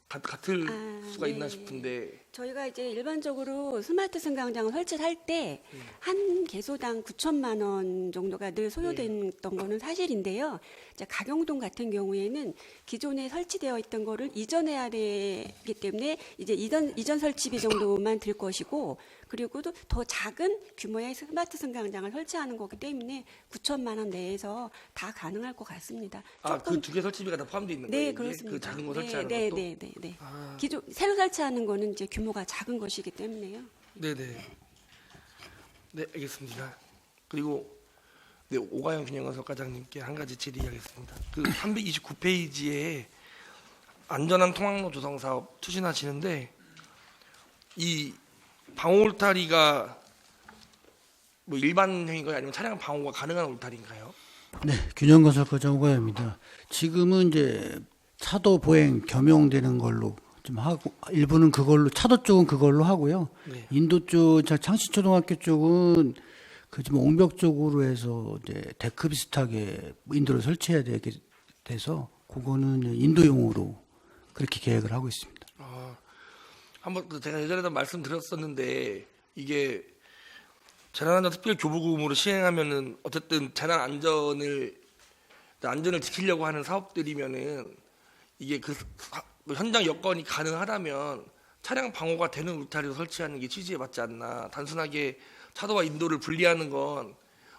같을 수가 있나 네. 싶은데. 저희가 이제 일반적으로 스마트 승강장을 설치를 할 때 한 개소당 9천만 원 정도가 늘 소요됐던 거는 사실인데요. 이제 가경동 같은 경우에는 기존에 설치되어 있던 거를 이전해야 되기 때문에 이제 이전 설치비 정도만 들 것이고 그리고 더 작은 규모의 스마트 승강장을 설치하는 거기 때문에 9천만 원 내에서 다 가능할 것 같습니다. 그 두 개 설치비가 다 포함되어 있는 네, 거예요? 이게? 그렇습니다. 그 작은 거 설치하는 네, 것도? 네. 기존 새로 설치하는 거는 이제 규모가 작은 것이기 때문에요. 네, 알겠습니다. 그리고 오가영 균형건설 과장님께 한 가지 질의하겠습니다. 그 329페이지에 안전한 통학로 조성 사업 추진하시는데 이 방호 울타리가 뭐 일반형인가요? 아니면 차량 방호가 가능한 울타리인가요? 네, 균형건설과장 오가영입니다. 지금은 이제 차도 보행 겸용되는 걸로 좀 하고 일부는 그걸로 차도 쪽은 그걸로 하고요. 네. 인도 쪽 창시초등학교 쪽은 그 지금 옹벽 쪽으로 해서 이제 데크 비슷하게 인도를 설치해야 되게 돼서 그거는 인도용으로 그렇게 계획을 하고 있습니다. 한번 제가 예전에도 말씀드렸었는데 이게 재난안전 특별 교부금으로 시행하면은 어쨌든 재난 안전을 지키려고 하는 사업들이면은 이게 그 현장 여건이 가능하다면 차량 방호가 되는 울타리를 설치하는 게 취지에 맞지 않나. 단순하게 차도와 인도를 분리하는 건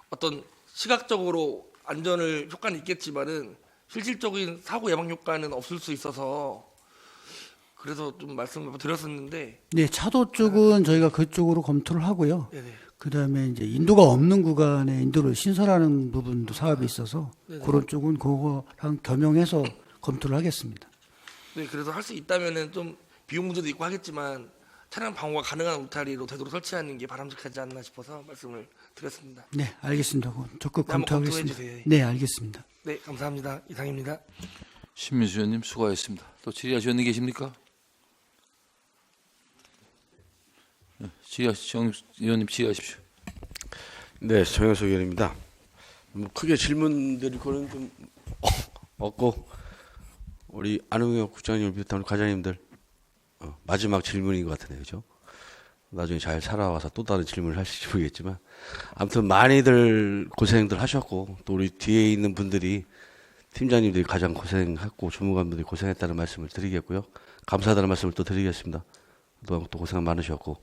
어떤 시각적으로 안전을 효과는 있겠지만은 실질적인 사고 예방 효과는 없을 수 있어서 그래서 좀 말씀을 드렸었는데. 네, 차도 쪽은 저희가 그쪽으로 검토를 하고요. 네네. 그다음에 이제 인도가 없는 구간에 인도를 신설하는 부분도 사업이 있어서 네네. 그런 쪽은 그거랑 겸용해서 검토를 하겠습니다. 네, 그래서 할 수 있다면은 좀 비용 문제도 있고 하겠지만 차량 방호가 가능한 울타리로 되도록 설치하는 게 바람직하지 않나 싶어서 말씀을 드렸습니다. 네, 알겠습니다. 적극 네, 한번 검토하겠습니다. 검토해 주세요. 네, 알겠습니다. 네, 감사합니다. 이상입니다. 신민수 의원님 수고하셨습니다. 또 질의하실 의원님 계십니까? 네, 정 의원님 질의하십시오. 네, 정영석 의원입니다. 뭐 크게 질문 드릴 거는 좀 없고 우리 안흥혁 국장님을 비롯한 우리 과장님들 마지막 질문인 것 같은데 그죠? 나중에 잘 살아와서 또 다른 질문을 하실지 모르겠지만 아무튼 많이들 고생들 하셨고 또 우리 뒤에 있는 분들이 팀장님들이 가장 고생했고 주무관분들이 고생했다는 말씀을 드리겠고요. 감사하다는 말씀을 또 드리겠습니다. 그동안 또 고생 많으셨고.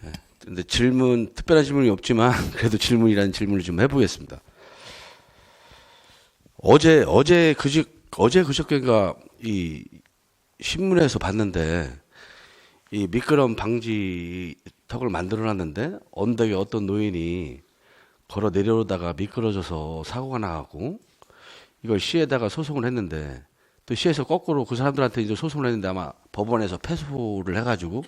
예. 근데 질문, 특별한 질문이 없지만 그래도 질문이라는 질문을 좀 해보겠습니다. 어제 그저께인가 이 신문에서 봤는데 이 미끄럼 방지 턱을 만들어 놨는데 언덕에 어떤 노인이 걸어 내려오다가 미끄러져서 사고가 나고 이걸 시에다가 소송을 했는데 또 시에서 거꾸로 그 사람들한테 이제 소송을 했는데 아마 법원에서 패소를 해가지고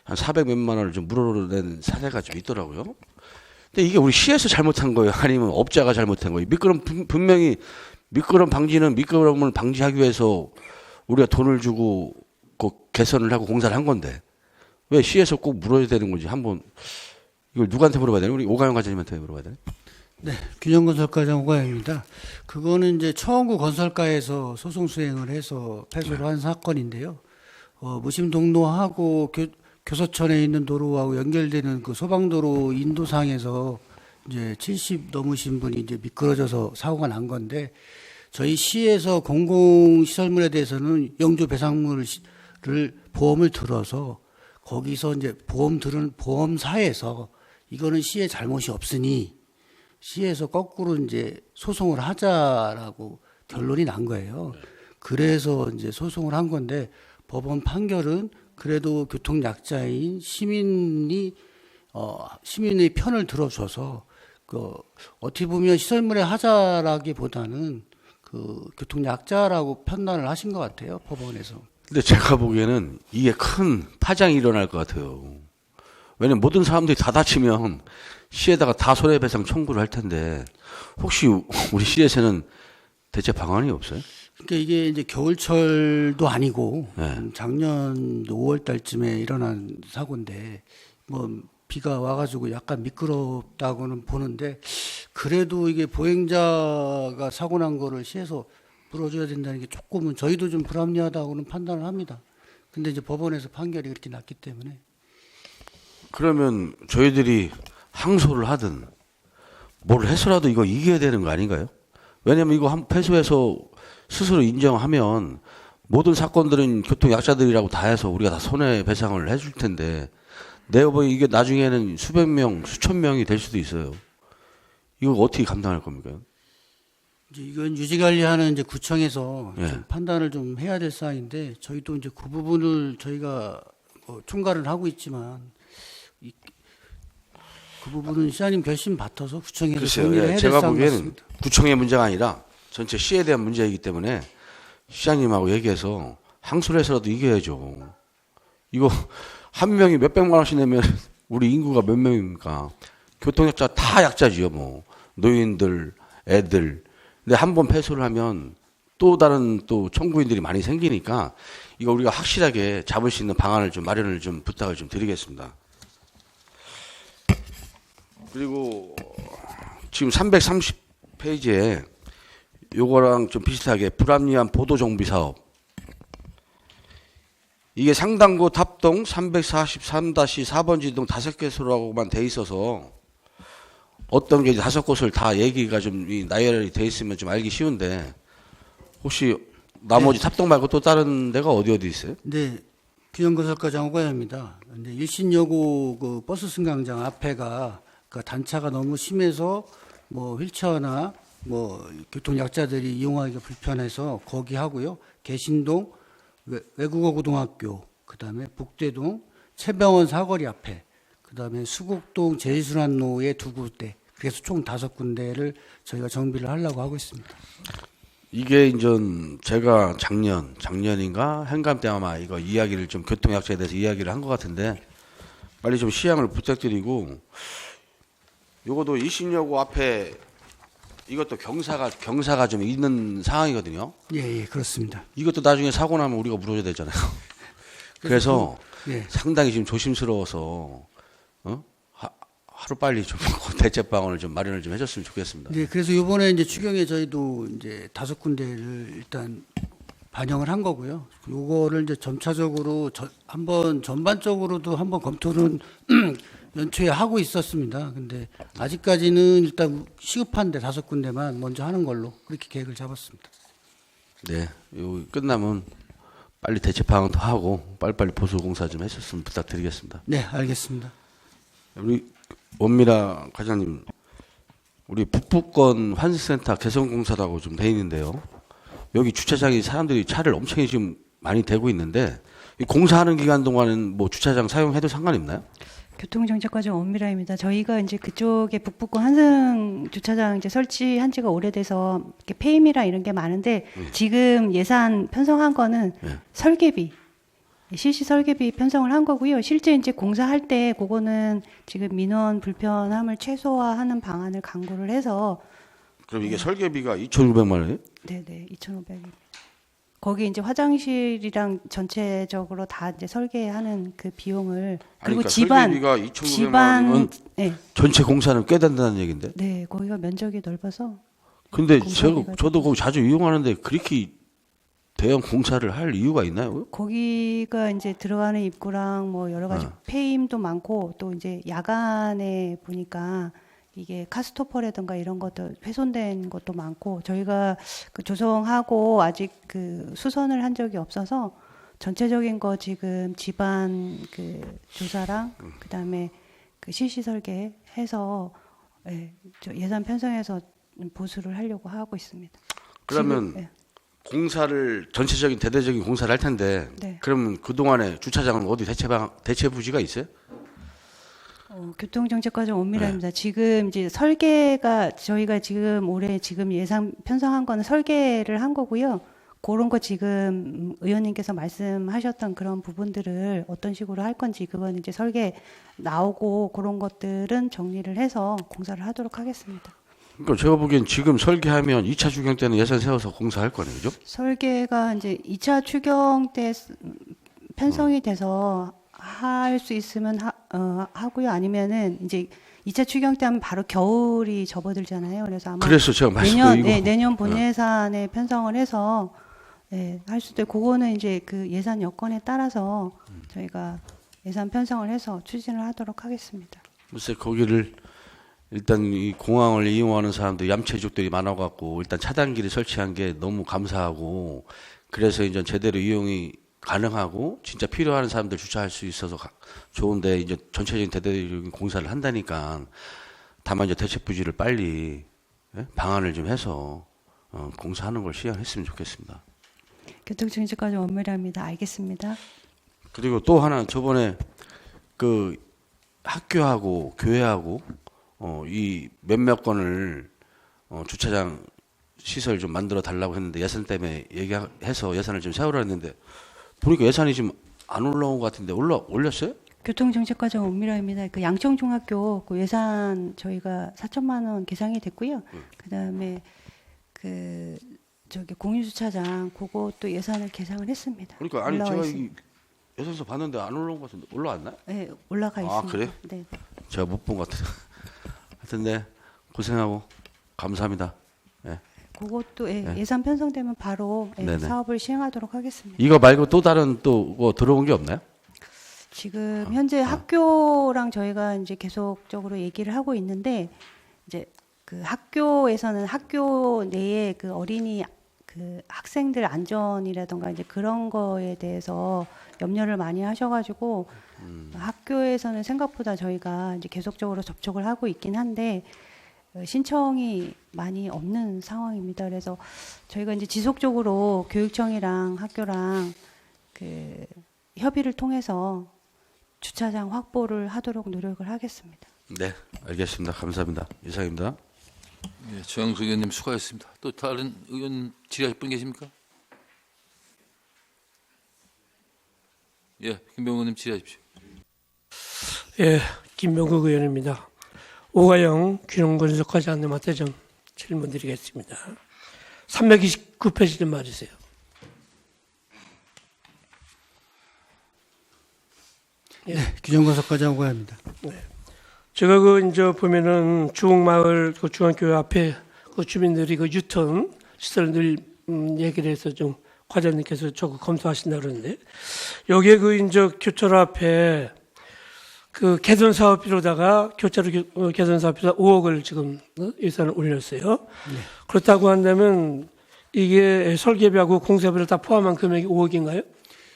한 400몇만 원을 좀 물어낸 사례가 좀 있더라고요. 근데 이게 우리 시에서 잘못한 거예요? 아니면 업자가 잘못한 거예요? 분명히 미끄럼 방지는 미끄럼을 방지하기 위해서 우리가 돈을 주고 그 개선을 하고 공사를 한 건데 왜 시에서 꼭 물어야 되는 건지 한번 이걸 누구한테 물어봐야 되나? 우리 오가영 과장님한테 물어봐야 되나? 네, 균형건설과장 오가영입니다. 그거는 이제 처음구 건설가에서 소송 수행을 해서 패소를 한 사건인데요. 무심 동로하고 교서천에 있는 도로하고 연결되는 그 소방도로 인도상에서 이제 70 넘으신 분이 이제 미끄러져서 사고가 난 건데 저희 시에서 공공시설물에 대해서는 영주 배상물을 보험을 들어서 거기서 이제 보험사에서 이거는 시의 잘못이 없으니 시에서 거꾸로 이제 소송을 하자라고 결론이 난 거예요. 그래서 이제 소송을 한 건데 법원 판결은 그래도 교통약자인 시민의 편을 들어줘서 어떻게 보면 시설물의 하자라기보다는 교통약자라고 판단을 하신 것 같아요, 법원에서. 근데 제가 보기에는 이게 큰 파장이 일어날 것 같아요. 왜냐면 모든 사람들이 다 다치면 시에다가 다 손해배상 청구를 할 텐데 혹시 우리 시에서는 대체 방안이 없어요? 그러니까 이게 이제 겨울철도 아니고 네. 작년 5월 달쯤에 일어난 사고인데 비가 와가지고 약간 미끄럽다고는 보는데 그래도 이게 보행자가 사고 난 거를 시에서 물어줘야 된다는 게 조금은 저희도 좀 불합리하다고는 판단을 합니다. 근데 이제 법원에서 판결이 그렇게 났기 때문에. 그러면 저희들이 항소를 하든 뭘 해서라도 이거 이겨야 되는 거 아닌가요? 왜냐면 이거 한 패소해서 스스로 인정하면 모든 사건들은 교통약자들이라고 다 해서 우리가 다 손해배상을 해줄 텐데 이게 나중에는 수백 명, 수천 명이 될 수도 있어요. 이거 어떻게 감당할 겁니까? 이제 이건 유지관리하는 이제 구청에서 예. 좀 판단을 좀 해야 될 사항인데 저희도 이제 그 부분을 저희가 총괄을 하고 있지만 그 부분은 시장님 결심 받아서 구청에서 정리를 해야 될 제가 사항 보기에는 같습니다. 구청의 문제가 아니라 전체 시에 대한 문제이기 때문에 시장님하고 얘기해서 항소를 해서라도 이겨야죠. 이거 한 명이 몇백만 원씩 내면 우리 인구가 몇 명입니까? 교통약자 다 약자지요. 노인들, 애들. 근데 한 번 패소를 하면 또 다른 청구인들이 많이 생기니까 이거 우리가 확실하게 잡을 수 있는 방안을 좀 마련을 좀 부탁을 좀 드리겠습니다. 그리고 지금 330페이지에 요거랑 좀 비슷하게 불합리한 보도 정비 사업. 이게 상당구 탑동 343-4번지 등 5개소라고만 돼 있어서 어떤 게 5곳을 다 얘기가 좀 나열이 돼 있으면 좀 알기 쉬운데 혹시 나머지 네. 탑동 말고 또 다른 데가 어디 있어요? 네, 균형건설과장 오가야입니다. 근데 일신여고 그 버스 승강장 앞에가 그 단차가 너무 심해서 휠체어나 교통약자들이 이용하기가 불편해서 거기 하고요. 개신동 외국어 고등학교, 그다음에 북대동 채병원 사거리 앞에, 그다음에 수곡동 제일순환로의 2군데, 그래서 총 5군데를 저희가 정비를 하려고 하고 있습니다. 이게 이제 제가 작년인가 행감 때 아마 이거 이야기를 좀 교통약자에 대해서 이야기를 한 것 같은데 빨리 좀 시향을 부탁드리고 요것도 일신여고 앞에 이것도 경사가 좀 있는 상황이거든요. 예, 그렇습니다. 이것도 나중에 사고 나면 우리가 물어줘야 되잖아요. 그래서 예. 상당히 지금 조심스러워서 하루 빨리 좀 대책 방안을 좀 마련을 좀 해줬으면 좋겠습니다. 네, 그래서 이번에 이제 추경에 저희도 이제 5군데를 일단 반영을 한 거고요. 요거를 이제 점차적으로 한번 전반적으로도 한번 검토는 연초에 하고 있었습니다. 근데 아직까지는 일단 시급한데 5군데만 먼저 하는 걸로 그렇게 계획을 잡았습니다. 네, 요 끝나면 빨리 대체 방안도 하고 빨리빨리 보수 공사 좀 했었으면 부탁드리겠습니다. 네, 알겠습니다. 우리 원미라 과장님, 우리 북부권 환승센터 개선 공사라고 좀 돼 있는데요. 여기 주차장에 사람들이 차를 엄청 지금 많이 대고 있는데 이 공사하는 기간 동안은 뭐 주차장 사용해도 상관 있나요? 교통정책과장 원미라입니다. 저희가 이제 그쪽에 북부권 한승 주차장 이제 설치한 지가 오래돼서 이렇게 폐임이랑 이런 게 많은데 지금 예산 편성한 거는 설계비, 실시 설계비 편성을 한 거고요. 실제 이제 공사할 때 그거는 지금 민원 불편함을 최소화하는 방안을 강구를 해서 그럼 이게 설계비가 2,600만 원이에요? 네네 2,500입니다. 거기 이제 화장실이랑 전체적으로 다 이제 설계하는 그 비용을 그리고 그러니까 집안 설계비가 2,600만 원이면 네. 전체 공사는 꽤 된다는 얘긴데. 네, 거기가 면적이 넓어서 근데 공사비가 저도 거기 자주 이용하는데 그렇게 대형 공사를 할 이유가 있나요? 거기가 이제 들어가는 입구랑 뭐 여러 가지 폐임도 많고 또 이제 야간에 보니까 이게 카스토퍼라든가 이런 것도 훼손된 것도 많고 저희가 그 조성하고 아직 그 수선을 한 적이 없어서 전체적인 거 지금 집안 그 조사랑 그다음에 그 실시 설계해서 저 예산 편성해서 보수를 하려고 하고 있습니다. 그러면 지금, 공사를 전체적인 대대적인 공사를 할 텐데 네. 그러면 그 동안에 주차장은 어디 대체 부지가 있어요? 교통정책과장 원미라입니다. 지금 이제 설계가 저희가 지금 올해 지금 예산 편성한 거는 설계를 한 거고요. 그런 거 지금 의원님께서 말씀하셨던 그런 부분들을 어떤 식으로 할 건지 그건 이제 설계 나오고 그런 것들은 정리를 해서 공사를 하도록 하겠습니다. 그러니까 제가 보기엔 지금 설계하면 2차 주경 때는 예산 세워서 공사할 거네요, 그죠? 설계가 이제 2차 추경 때 편성이 돼서 할 수 있으면 하고요. 아니면은 이제 2차 추경 때 하면 바로 겨울이 접어들잖아요. 그래서 아마 그래서 제가 말씀드린 내년 본 예산에 편성을 해서 할 수도 있고 그거는 이제 그 예산 여건에 따라서 저희가 예산 편성을 해서 추진을 하도록 하겠습니다. 글쎄 거기를 일단 이 공항을 이용하는 사람들 얌체족들이 많아갖고 일단 차단기를 설치한 게 너무 감사하고 그래서 이제 제대로 이용이 가능하고 진짜 필요한 사람들 주차할 수 있어서 좋은데 이제 전체적인 대대적인 공사를 한다니까 다만 이제 대책 부지를 빨리 방안을 좀 해서 공사하는 걸 시행했으면 좋겠습니다. 교통정책과장 원미라입니다. 알겠습니다. 그리고 또 하나 저번에 그 학교하고 교회하고 이 몇몇 건을 주차장 시설 좀 만들어 달라고 했는데 예산 때문에 얘기해서 예산을 좀 세우라 했는데 보니까 예산이 지금 안 올라온 것 같은데 올렸어요? 교통정책과장 원미라입니다. 그 양천중학교 그 예산 저희가 4천만 원 계상이 됐고요. 그다음에 그 저기 공유주차장 그것도 예산을 계상을 했습니다. 그러니까 아니 올라와 제가 있습니다. 이 예산서 봤는데 안 올라온 것 같은데 올라왔나? 네, 올라가 있습니다. 아 그래요? 네. 제가 못 본 것 같아요. 하여튼 네 고생하고 감사합니다. 네. 그것도 예산 편성되면 바로 네네. 사업을 시행하도록 하겠습니다. 이거 말고 또 다른 또 뭐 들어온 게 없나요? 지금 현재 학교랑 저희가 이제 계속적으로 얘기를 하고 있는데 이제 그 학교에서는 학교 내에 그 어린이 그 학생들 안전이라든가 이제 그런 거에 대해서 염려를 많이 하셔가지고 학교에서는 생각보다 저희가 이제 계속적으로 접촉을 하고 있긴 한데 신청이 많이 없는 상황입니다. 그래서 저희가 이제 지속적으로 교육청이랑 학교랑 그 협의를 통해서 주차장 확보를 하도록 노력을 하겠습니다. 네, 알겠습니다. 감사합니다. 이상입니다. 네, 조영수 의원님 수고하셨습니다. 또 다른 의원 질의하실 분 계십니까? 예, 김병호 의원님 질의하십시오. 예, 김명국 의원입니다. 오가영 균형분석과장님한테 좀 질문드리겠습니다. 329페이지 좀 맞으세요. 네, 규정분석과장 오가영입니다. 네. 제가 그 이제 보면은 주옥마을 그 중앙교회 앞에 그 주민들이 그 유턴 시설을 늘 얘기를 해서 좀 과장님께서 저거 검토하신다 그러는데 여기에 그 이제 교차로 앞에 그 개선 사업비로다가 교차로 개선 사업비로 5억을 지금 예산을 올렸어요. 그렇다고 한다면 이게 설계비하고 공사비를 다 포함한 금액이 5억인가요?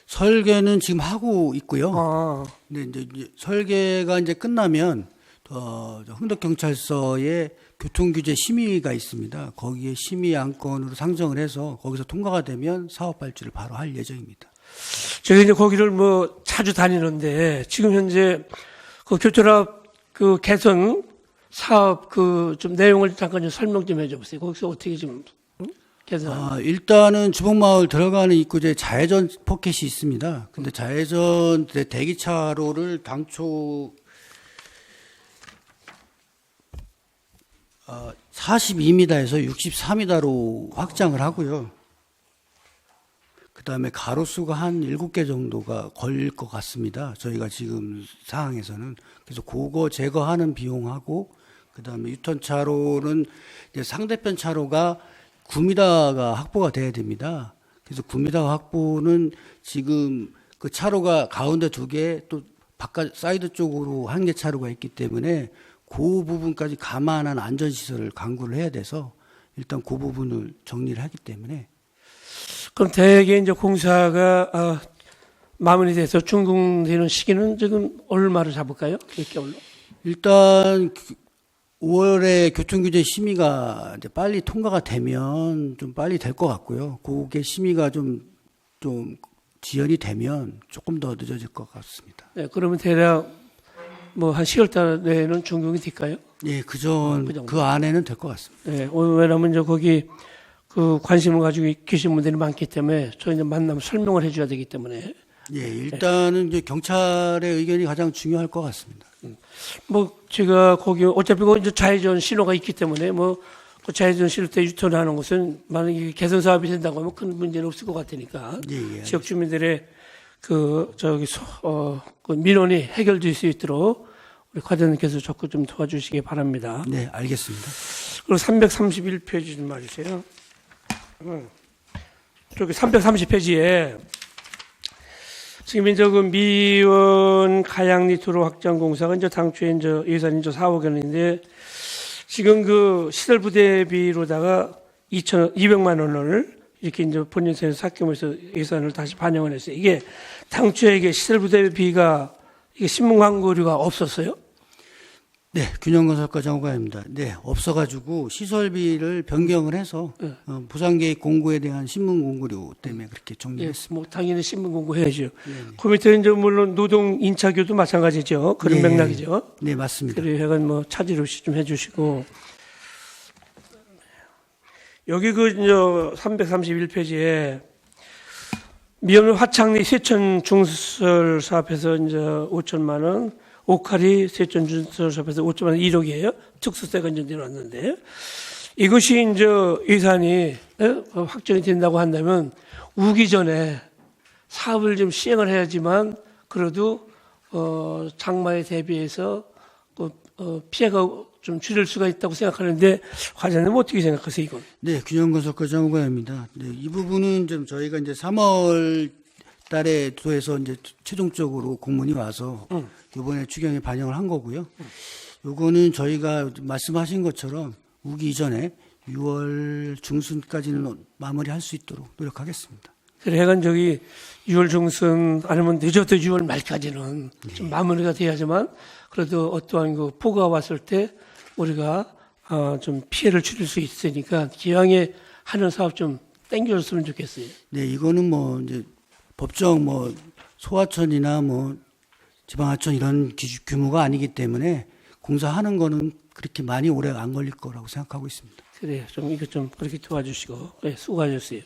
설계는 지금 하고 있고요. 아. 근데 이제 설계가 이제 끝나면 흥덕경찰서에 교통규제 심의가 있습니다. 거기에 심의 안건으로 상정을 해서 거기서 통과가 되면 사업 발주를 바로 할 예정입니다. 제가 이제 거기를 뭐 자주 다니는데 지금 현재 그 교차로 앞 그 개선 사업 그 좀 내용을 잠깐 좀 설명 좀 해줘 보세요. 거기서 어떻게 좀 개선? 일단은 주목마을 들어가는 입구에 좌회전 포켓이 있습니다. 근데 좌회전 대기차로를 당초 42m에서 64m로 확장을 하고요. 그다음에 가로수가 한 7개 정도가 걸릴 것 같습니다. 저희가 지금 상황에서는. 그래서 그거 제거하는 비용하고 그다음에 유턴 차로는 이제 상대편 차로가 9m가 확보가 돼야 됩니다. 그래서 9m 확보는 지금 그 차로가 가운데 2개 또 바깥 사이드 쪽으로 1개 차로가 있기 때문에 그 부분까지 감안한 안전시설을 강구를 해야 돼서 일단 그 부분을 정리를 하기 때문에. 그럼 대개 이제 공사가 마무리돼서 준공되는 시기는 지금 얼마를 잡을까요? 몇 개월로? 일단 5월에 교통규제 심의가 이제 빨리 통과가 되면 좀 빨리 될 것 같고요. 그게 심의가 좀 지연이 되면 조금 더 늦어질 것 같습니다. 네, 그러면 대략 뭐 한 10월 달 내에는 준공이 될까요? 예, 그 안에는 될 것 같습니다. 네, 왜냐하면 이제 거기 그 관심을 가지고 계신 분들이 많기 때문에 저희 이제 만나면 설명을 해줘야 되기 때문에. 예, 일단은 이제 경찰의 의견이 가장 중요할 것 같습니다. 뭐 제가 거기 어차피 그 이제 좌회전 신호가 있기 때문에 뭐 그 좌회전 신호 때 유턴하는 것은 만약에 개선 사업이 된다고 하면 큰 문제는 없을 것 같으니까 예. 지역 주민들의 그 그 민원이 해결될 수 있도록 우리 과장님께서 적극 좀 도와주시기 바랍니다. 네, 알겠습니다. 그리고 331페이지 좀 봐주세요. 저기 330페이지에 지금 이제 그 미원 가양리 도로 확장 공사가 이제 당초에 이제 예산이 이제 4억 원인데 지금 그 시설 부대비로다가 200만 원을 이렇게 이제 본연세에서 삭감해서 예산을 다시 반영을 했어요. 이게 당초에 이게 시설 부대비가 이게 신문 광고료가 없었어요? 네, 균형건설과 장관입니다. 네, 없어가지고 시설비를 변경을 해서 부산계획 공고에 대한 신문 공고료 때문에 그렇게 정리했습니다. 뭐 당연히 신문 공고해야죠. 그 밑에 이제 물론 노동 인차교도 마찬가지죠. 그런 맥락이죠. 네, 맞습니다. 그래 해간 뭐 차질 없이 좀 해주시고 여기 그 이제 331페이지에 미연 화창리 세천 중설 사업에서 이제 5천만 원. 오카리 세천 중설 사업에서 5천만 원 1억이에요. 특수세가 이제 내려왔는데 이것이 이제 예산이 확정이 된다고 한다면 우기 전에 사업을 좀 시행을 해야지만 그래도 장마에 대비해서 피해가 좀 줄일 수가 있다고 생각하는데 과장님 어떻게 생각하세요 이건? 네, 균형건설과 장관입니다. 네, 이 부분은 좀 저희가 이제 3월 달에 도에서 이제 최종적으로 공문이 와서 이번에 추경에 반영을 한 거고요. 요거는 저희가 말씀하신 것처럼 우기 이전에 6월 중순까지는 마무리할 수 있도록 노력하겠습니다. 그래 해간 저기 6월 중순 아니면 늦어도 6월 말까지는 좀 마무리가 돼야지만 그래도 어떠한 그 폭우가 왔을 때 우리가 좀 피해를 줄일 수 있으니까 기왕에 하는 사업 좀 땡겨줬으면 좋겠어요. 네, 이거는 뭐 이제 법정 뭐 소하천이나 뭐 지방하천 이런 규모가 아니기 때문에 공사하는 거는 그렇게 많이 오래 안 걸릴 거라고 생각하고 있습니다. 그래요. 좀 이거 좀 그렇게 도와주시고 네, 수고하셨어요.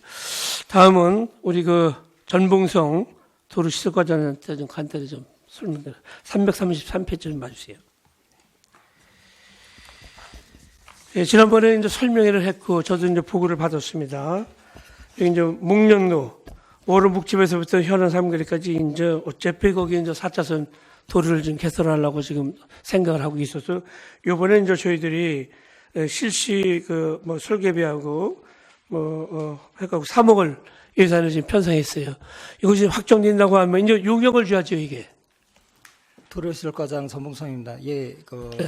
다음은 우리 그 전봉성 도로시설과장한테 좀 간단히 좀 설명드려. 333페이지 좀 봐주세요. 네, 지난번에 이제 설명회를 했고 저도 이제 보고를 받았습니다. 여기 이제 목련로 오른북집에서부터 현안 3거리까지 이제 어차피 거기 이제 4차선 도로를 좀 개설하려고 지금 생각을 하고 있어서 요번에 이제 저희들이 실시 그 뭐 설계비하고 해갖고 3억을 예산을 지금 편성했어요. 이것이 확정된다고 하면 이제 용역을 줘야죠, 이게. 도로시설과장 전봉성입니다. 예,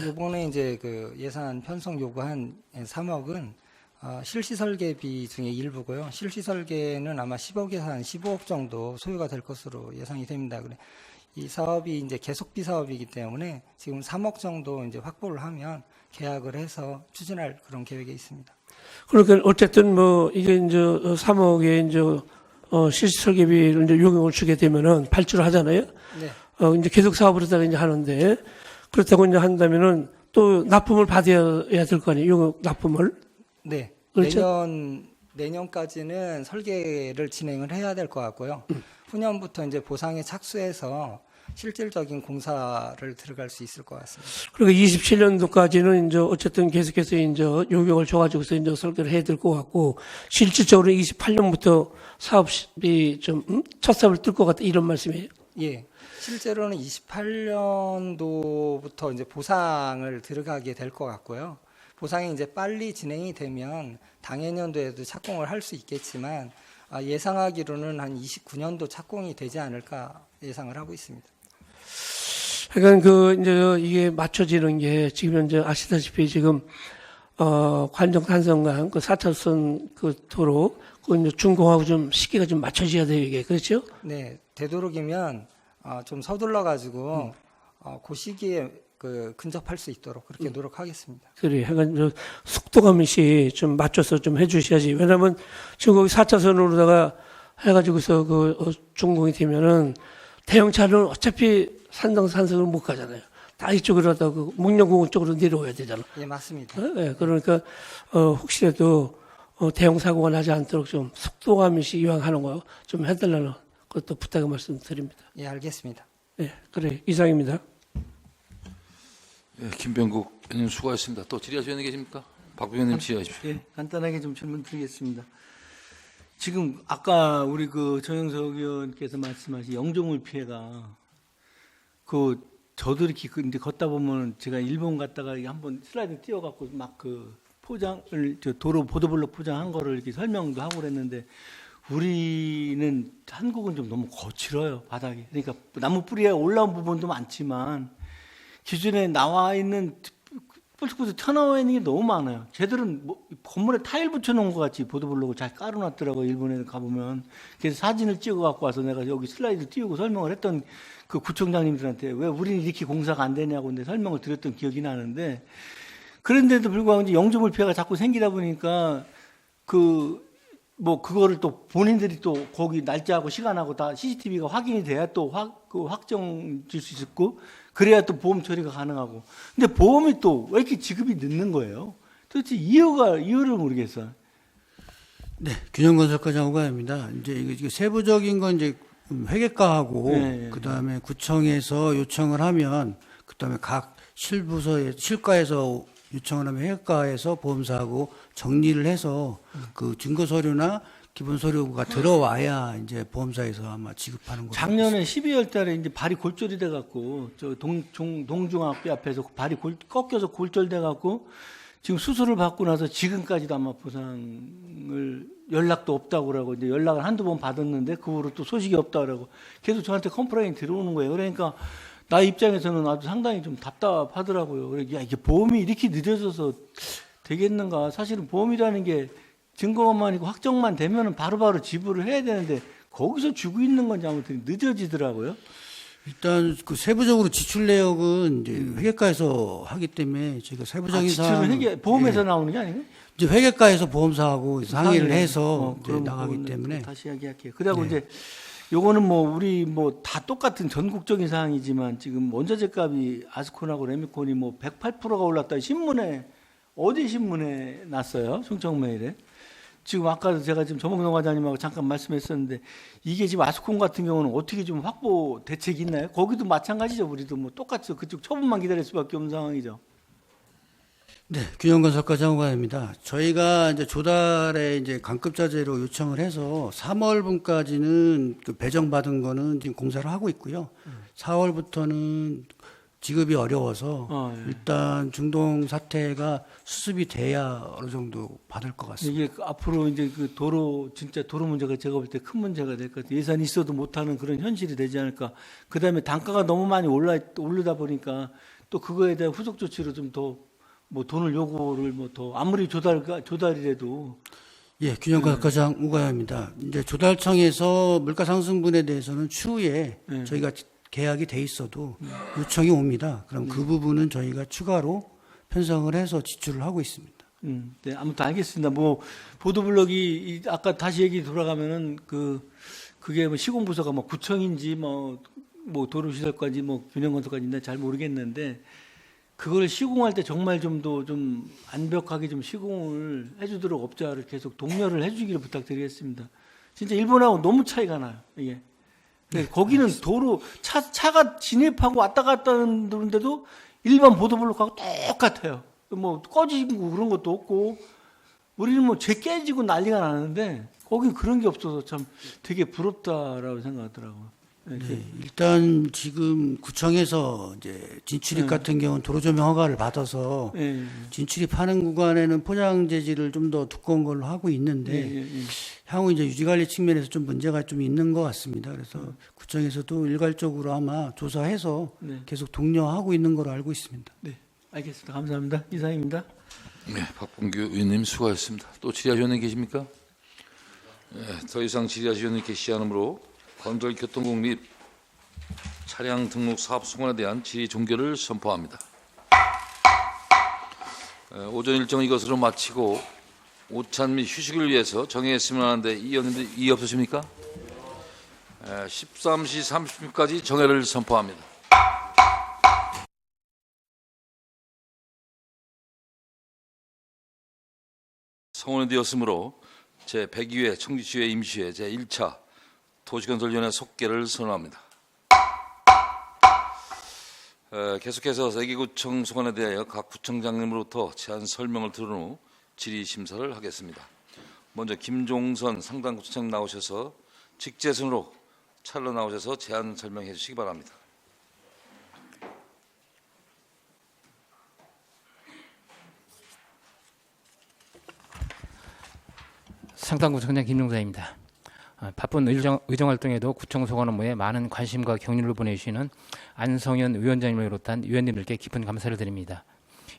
이번에 이제 그 예산 편성 요구한 3억은 실시 설계비 중에 일부고요. 실시 설계는 아마 10억에서 한 15억 정도 소요가 될 것으로 예상이 됩니다. 이 사업이 이제 계속비 사업이기 때문에 지금 3억 정도 이제 확보를 하면 계약을 해서 추진할 그런 계획에 있습니다. 그러니까 어쨌든 뭐 이게 이제 3억에 이제 실시 설계비를 이제 용역을 주게 되면은 발주를 하잖아요. 네. 이제 계속 사업으로다가 이제 하는데 그렇다고 이제 한다면은 또 납품을 받아야 될 거 아니에요. 용역 납품을. 네. 그렇죠? 내년까지는 설계를 진행을 해야 될 것 같고요. 후년부터 이제 보상에 착수해서 실질적인 공사를 들어갈 수 있을 것 같습니다. 그리고 27년도까지는 이제 어쨌든 계속해서 이제 용역을 줘가지고서 이제 설계를 해야 될 것 같고 실질적으로 28년부터 사업이 좀 첫 사업을 뜰 것 같다 이런 말씀이에요. 예. 실제로는 28년도부터 이제 보상을 들어가게 될 것 같고요. 보상이 이제 빨리 진행이 되면 당해년도에도 착공을 할 수 있겠지만 예상하기로는 한 29년도 착공이 되지 않을까 예상을 하고 있습니다. 그러니까 이제 이게 맞춰지는 게 지금 현재 아시다시피 지금 관정 탄성강 그 4차선 그 도로 그 이제 준공하고 좀 시기가 좀 맞춰져야 돼요 이게 그렇죠? 네, 되도록이면 좀 서둘러 가지고 그 시기에 근접할 수 있도록 그렇게 노력하겠습니다. 그래, 그러니까 속도감시 좀 맞춰서 좀 해주셔야지. 왜냐하면 지금 거기 4차선으로다가 해가지고서 준공이 되면은 대형차는 어차피 산성을 못 가잖아요. 다 이쪽으로 하다 목련공원 쪽으로 내려와야 되잖아. 예, 맞습니다. 네, 그러니까 혹시라도 대형 사고가 나지 않도록 좀 속도감시 이왕하는 거 좀 해달라는 그것도 부탁의 말씀드립니다. 예, 알겠습니다. 네, 그래 이상입니다. 예, 김병국 의원님 수고하셨습니다. 또 질의하실 의원님 계십니까? 박 의원님 질의하십시오. 예, 간단하게 좀 질문 드리겠습니다. 지금 아까 우리 정영석 의원께서 말씀하신 영종울 피해가 저도 이렇게 이제 걷다 보면 제가 일본 갔다가 한번 슬라이드 띄워갖고 막 포장을 도로 보도블록 포장한 거를 이렇게 설명도 하고 그랬는데 우리는 한국은 좀 너무 거칠어요 바닥이. 그러니까 나무 뿌리에 올라온 부분도 많지만 기존에 나와 있는 뿔뿔 튀어나와 있는 게 너무 많아요. 쟤들은 건물에 타일 붙여놓은 것 같이 보도블록을 잘 깔아놨더라고요. 일본에 가보면. 그래서 사진을 찍어 갖고 와서 내가 여기 슬라이드 띄우고 설명을 했던 그 구청장님들한테 왜 우리는 이렇게 공사가 안 되냐고 근데 설명을 드렸던 기억이 나는데 그런데도 불구하고 이제 영종물 피해가 자꾸 생기다 보니까 그거를 또 본인들이 또 거기 날짜하고 시간하고 다 CCTV가 확인이 돼야 또 확정 질 수 있고 그래야 또 보험 처리가 가능하고. 근데 보험이 또 왜 이렇게 지급이 늦는 거예요? 도대체 이유를 모르겠어요. 네, 균형건설과장 오가입니다. 이제 이게 세부적인 건 이제 회계과하고 그다음에 구청에서 요청을 하면 그다음에 각 실과에서 요청을 하면 회계과에서 보험사하고 정리를 해서 그 증거 서류나 기본 서류가 들어와야 이제 보험사에서 아마 지급하는 거죠. 작년에 12월 달에 이제 발이 골절이 돼 갖고 동중학교 앞에서 발이 꺾여서 골절돼 갖고 지금 수술을 받고 나서 지금까지도 아마 보상을 연락도 없다고 그러고 이제 연락을 한두 번 받았는데 그 후로 또 소식이 없다고 그러고 계속 저한테 컴플레인이 들어오는 거예요. 그러니까 나 입장에서는 아주 상당히 좀 답답하더라고요. 그러니까 야, 이게 보험이 이렇게 늦어져서 되겠는가? 사실은 보험이라는 게 증거만 아니고 확정만 되면은 바로바로 지불을 해야 되는데 거기서 주고 있는 건지 아무튼 늦어지더라고요. 일단 세부적으로 지출 내역은 이제 회계과에서 하기 때문에 저희가 세부적인 사항 보험에서 나오는 게 아니에요? 이제 회계과에서 보험사하고 상의를 해서 이제 나가기 때문에 다시 이야기할게요. 그리고 이제 요거는 우리 다 똑같은 전국적인 사항이지만 지금 원자재 값이 아스콘하고 레미콘이 108%가 올랐다. 어디 신문에 났어요? 충청매일에. 지금 아까도 제가 지금 조목동 과장님하고 잠깐 말씀했었는데 이게 지금 아스콘 같은 경우는 어떻게 좀 확보 대책이 있나요? 거기도 마찬가지죠. 우리도 똑같이 그쪽 처분만 기다릴 수밖에 없는 상황이죠. 네, 균형건설과장 오가입니다. 저희가 이제 조달에 이제 강급자재로 요청을 해서 3월분까지는 배정받은 거는 지금 공사를 하고 있고요. 4월부터는 지급이 어려워서 예. 일단 중동 사태가 수습이 돼야 어느 정도 받을 것 같습니다. 이게 앞으로 이제 그 진짜 도로 문제가 제가 볼 때 큰 문제가 될 것 같아요. 예산이 있어도 못하는 그런 현실이 되지 않을까. 그 다음에 단가가 너무 많이 오르다 보니까 또 그거에 대한 후속 조치로 좀 더 뭐 돈을 요구를 뭐 더 아무리 조달이라도 예, 균형과 과장 우가야입니다. 이제 조달청에서 물가 상승분에 대해서는 추후에 저희가 계약이 돼 있어도 요청이 옵니다. 그럼 그 부분은 저희가 추가로 편성을 해서 지출을 하고 있습니다. 네, 아무튼 알겠습니다. 뭐 보도블록이 아까 다시 얘기 돌아가면은 그게 뭐 시공부서가 뭐 구청인지 뭐 도로시설까지 뭐 균형건설까지 있나 잘 모르겠는데 그걸 시공할 때 정말 좀 더 좀 완벽하게 좀 시공을 해주도록 업자를 계속 독려를 해주기를 부탁드리겠습니다. 진짜 일본하고 너무 차이가 나요. 이게. 네, 거기는 도로 차가 진입하고 왔다 갔다 하는데도 일반 보도블록하고 똑같아요. 뭐 꺼지고 그런 것도 없고 우리는 뭐 죄 깨지고 난리가 나는데 거긴 그런 게 없어서 참 되게 부럽다라고 생각하더라고요. 네, 일단 지금 구청에서 이제 진출입 같은 경우는 도로조명 허가를 받아서 진출입하는 구간에는 포장 재질을 좀 더 두꺼운 걸로 하고 있는데 향후 이제 유지관리 측면에서 좀 문제가 좀 있는 것 같습니다. 그래서 구청에서도 일괄적으로 아마 조사해서 계속 독려하고 있는 걸로 알고 있습니다. 네, 알겠습니다. 감사합니다. 이상입니다. 네, 박봉규 의원님 수고하셨습니다. 또 질의하실 의원님 계십니까? 네, 더 이상 질의하실 의원님 계시지 않으므로 건설교통국 및 차량 등록 사업 송환에 대한 질의 종결을 선포합니다. 오전 일정은 이것으로 마치고 오찬 및 휴식을 위해서 정해있으면 하는데 이 의원님들 이의 없으십니까? 13시 30분까지 정회를 선포합니다. 성원이 되었으므로 제102회 청주시회 임시회 제1차 도시건설위원회 속개를 선언합니다. 계속해서 세계구청 소관에 대하여 각 구청장님으로부터 제안 설명을 들은 후 질의 심사를 하겠습니다. 먼저 김종선 상당구청장 나오셔서 직제선으로 차례로 나오셔서 제안 설명해 주시기 바랍니다. 상당구청장 김종사입니다. 바쁜 의정활동에도 구청소관 업무에 많은 관심과 격려를 보내주시는 안성현 위원장님을 비롯한 위원님들께 깊은 감사를 드립니다.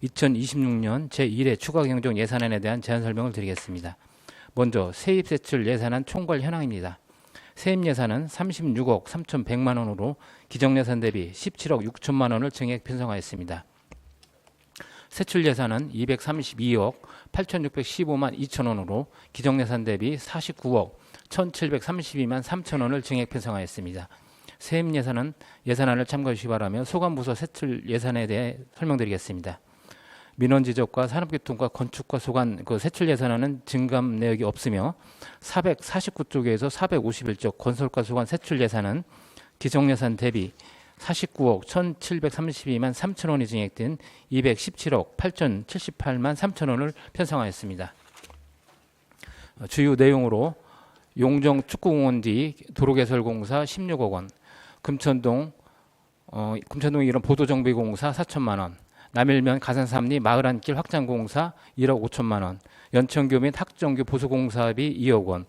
2026년 제1회 추가경정 예산안에 대한 제안 설명을 드리겠습니다. 먼저 세입세출 예산안 총괄 현황입니다. 세입 예산은 36억 3,100만 원으로 기정예산 대비 17억 6천만 원을 증액 편성하였습니다. 세출 예산은 232억 8,615만 2천 원으로 기정예산 대비 49억 1,732만 3천 원을 증액 편성하였습니다. 세입 예산안을 참고해 주시기 바라며 소관부서 세출 예산에 대해 설명드리겠습니다. 민원지적과 산업교통과 건축과 소관 세출 예산안은 증감 내역이 없으며 449쪽에서 451쪽 건설과 소관 세출 예산은 기정예산 대비 49억 1,732만 3천 원이 증액된 217억 8,078만 3천 원을 편성하였습니다. 주요 내용으로 용정 축구공원 뒤 도로개설공사 16억 원, 금천동 이런 보도정비공사 4천만 원, 남일면 가산삼리 마을안길 확장공사 1억 5천만 원, 연천교 및 학정교 보수공사비 2억 원,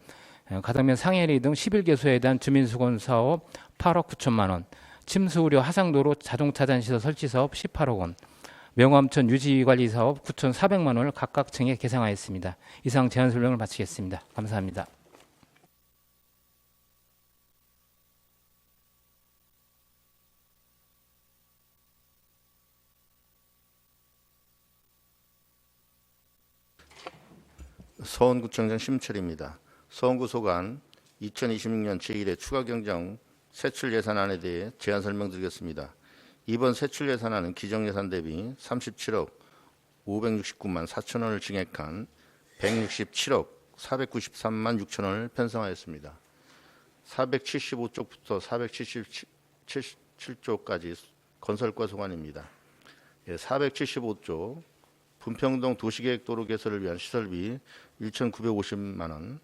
가덕면 상해리 등 11개소에 대한 주민수건 사업 8억 9천만 원, 침수우려 하상도로 자동차단시설 설치사업 18억 원, 명암천 유지관리사업 9,400만 원을 각각 증액 계상하였습니다. 이상 제안 설명을 마치겠습니다. 감사합니다. 서원구청장 심철입니다. 서원구 소관 2026년 제1회 추가경정 세출 예산안에 대해 제안 설명드리겠습니다. 이번 세출 예산안은 기정예산 대비 37억 569만 4천 원을 증액한 167억 493만 6천 원을 편성하였습니다. 475쪽부터 477쪽까지 건설과 소관입니다. 475쪽 분평동 도시계획도로 개설을 위한 시설비 1,950만 원,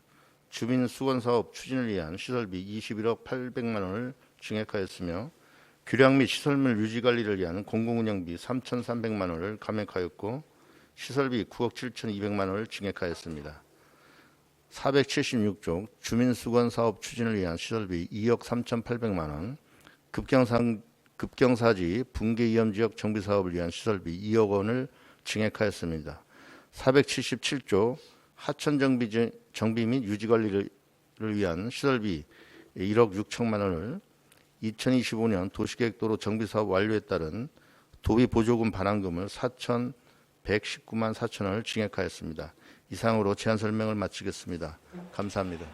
주민수건사업 추진을 위한 시설비 21억 800만 원을 증액하였으며 교량 및 시설물 유지 관리를 위한 공공운영비 3,300만 원을 감액하였고 시설비 9억 7,200만 원을 증액하였습니다. 476조 주민수건 사업 추진을 위한 시설비 2억 3,800만 원, 급경사지 붕괴위험지역 정비 사업을 위한 시설비 2억 원을 증액하였습니다. 477조 하천 정비 및 유지 관리를 위한 시설비 1억 6천만 원을 2025년 도시계획도로 정비 사업 완료에 따른 도비 보조금 반환금을 4,119만 4천 원을 증액하였습니다. 이상으로 제안 설명을 마치겠습니다. 감사합니다.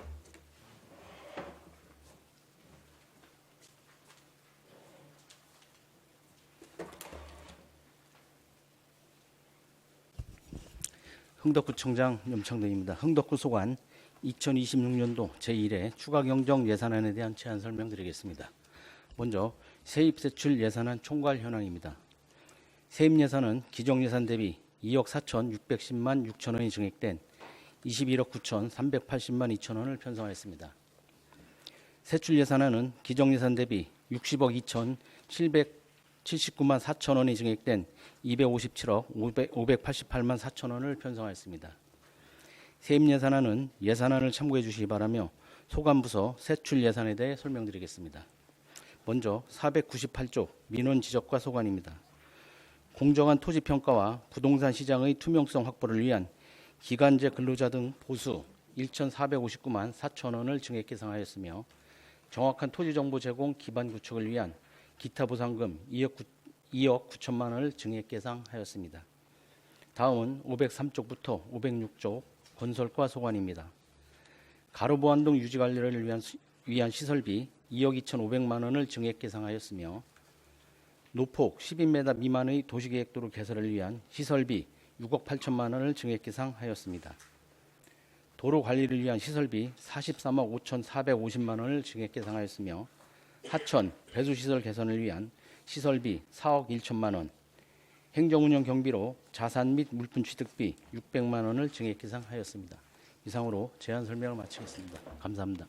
흥덕구청장 염창동입니다. 흥덕구 소관 2026년도 제1회 추가 경정 예산안에 대한 제안 설명드리겠습니다. 먼저 세입세출 예산안 총괄 현황입니다. 세입 예산은 기정 예산 대비 2억 4,610만 6천 원이 증액된 21억 9,380만 2천 원을 편성하였습니다. 세출 예산안은 기정 예산 대비 60억 2,779만 4천 원이 증액된 257억 588만 4천 원을 편성하였습니다. 세입 예산안은 예산안을 참고해 주시기 바라며 소관부서 세출 예산에 대해 설명드리겠습니다. 먼저 498조 민원 지적과 소관입니다. 공정한 토지 평가와 부동산 시장의 투명성 확보를 위한 기간제 근로자 등 보수 1,459만 4천 원을 증액 계상하였으며 정확한 토지 정보 제공 기반 구축을 위한 기타 보상금 2억 9천만 원을 증액 계상하였습니다. 다음은 503쪽부터 506쪽 건설과 소관입니다. 가로보안동 유지 관리를 위한 시설비 2억 2,500만 원을 증액 계상하였으며 노폭 12m 미만의 도시계획도로 개설을 위한 시설비 6억 8천만 원을 증액 계상하였습니다. 도로 관리를 위한 시설비 43억 5,450만 원을 증액 계상하였으며 하천 배수시설 개선을 위한 시설비 4억 1천만 원, 행정운영 경비로 자산 및 물품 취득비 600만 원을 증액 계상하였습니다. 이상으로 제안 설명을 마치겠습니다. 감사합니다.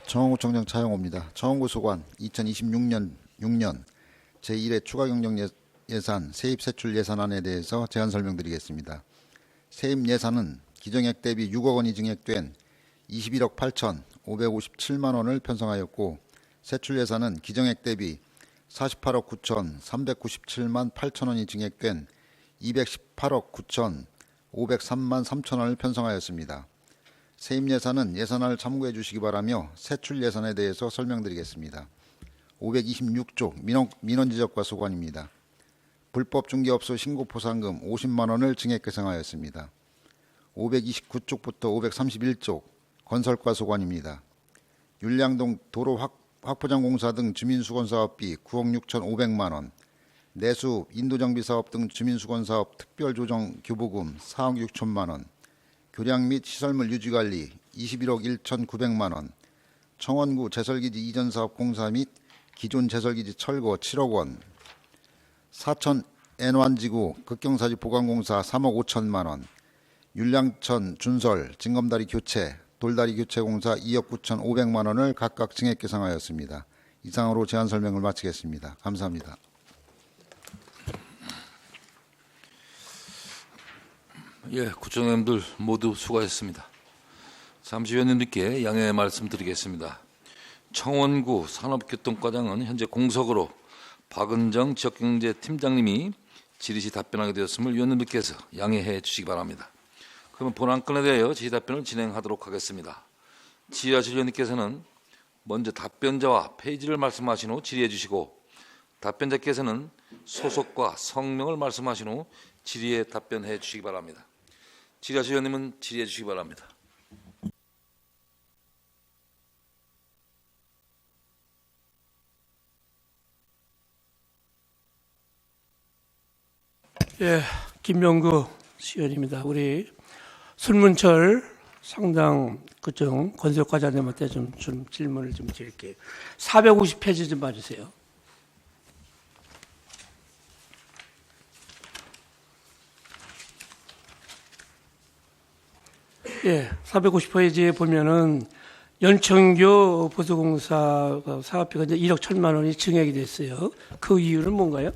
정원구청장 차영호입니다. 정원구 소관 2026년 6년 제1회 추가 경정 예산 세입 세출 예산안에 대해서 제안 설명드리겠습니다. 세입 예산은 기정액 대비 6억 원이 증액된 21억 8,557만 원을 편성하였고 세출 예산은 기정액 대비 48억 9,397만 8천 원이 증액된 218억 9,503만 3천 원을 편성하였습니다. 세입 예산은 예산안을 참고해 주시기 바라며 세출 예산에 대해서 설명드리겠습니다. 526조 민원지적과 소관입니다. 불법 중개업소 신고 포상금 50만 원을 증액 계상하였습니다. 529쪽부터 531쪽 건설과 소관입니다. 율량동 도로 확포장 공사 등 주민수건사업비 9억 6,500만 원, 내수 인도정비사업 등 주민수건사업 특별조정 교부금 4억 6천만 원, 교량 및 시설물 유지관리 21억 1,900만 원, 청원구 제설기지 이전사업 공사 및 기존 제설기지 철거 7억 원, 사천 N1지구 극경사지 보강공사 3억 5천만 원, 율량천 준설 징검다리 교체, 돌다리 교체 공사 2억 9,500만 원을 각각 증액 계상하였습니다. 이상으로 제안 설명을 마치겠습니다. 감사합니다. 예, 구청장님들 모두 수고하셨습니다. 잠시 위원님들께 양해 말씀드리겠습니다. 청원구 산업교통과장은 현재 공석으로 박은정 지역경제팀장님이 질의시 답변하게 되었음을 위원님들께서 양해해 주시기 바랍니다. 그러면 본안건에 대하여 질의 답변을 진행하도록 하겠습니다. 질의하실 위원님께서는 먼저 답변자와 페이지를 말씀하신 후 질의해 주시고 답변자께서는 소속과 성명을 말씀하신 후 질의에 답변해 주시기 바랍니다. 질의하실 위원님은 질의해 주시기 바랍니다. 예, 김명구 시원입니다. 우리 순문철 상당 그쪽 건설과장님한테 좀 질문을 좀 드릴게요. 450페이지 좀 봐주세요. 예, 450페이지에 보면은 연천교 보수공사 사업비가 이제 1억 1천만 원이 증액이 됐어요. 그 이유는 뭔가요?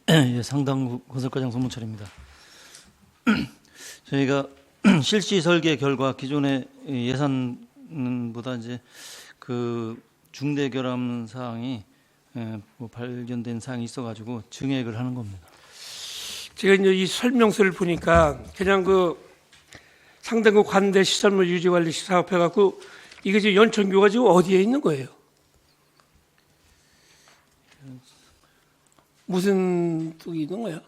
예, 상당구 건설과장 송문철입니다. 저희가 실시 설계 결과 기존의 예산보다 이제 그 중대 결함 사항이 뭐 발견된 사항이 있어가지고 증액을 하는 겁니다. 제가 이제 이 설명서를 보니까 그냥 그 상당구 관대 시설물 유지관리 사업 해갖고 이게 지금 연천교가 지금 어디에 있는 거예요? 무슨 쪽이 있는 거야?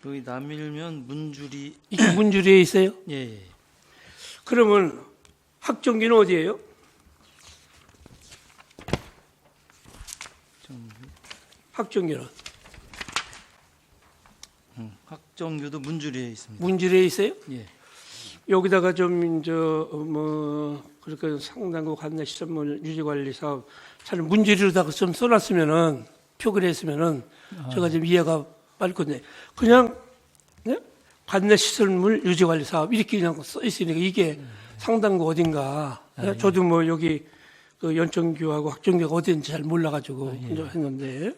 여기 남일면 문주리. 이게 문주리에 있어요? 예, 예. 그러면 학정기는 어디예요? 학정기는? 학정교도 문주리에 있습니다. 문주리에 있어요? 예. 여기다가 좀 그렇게 상당구 관내 시설물 유지관리 사업 차를 문주리로다가 좀 써놨으면은 표기를 했으면은 제가 좀 이해가 빨리거든요. 그냥 네? 관내 시설물 유지관리 사업 이렇게 그냥 써 있으니까 이게 상당구 어딘가. 네? 저도 뭐 여기 그 연천교하고 학정교가 어딘지 잘 몰라가지고 했는데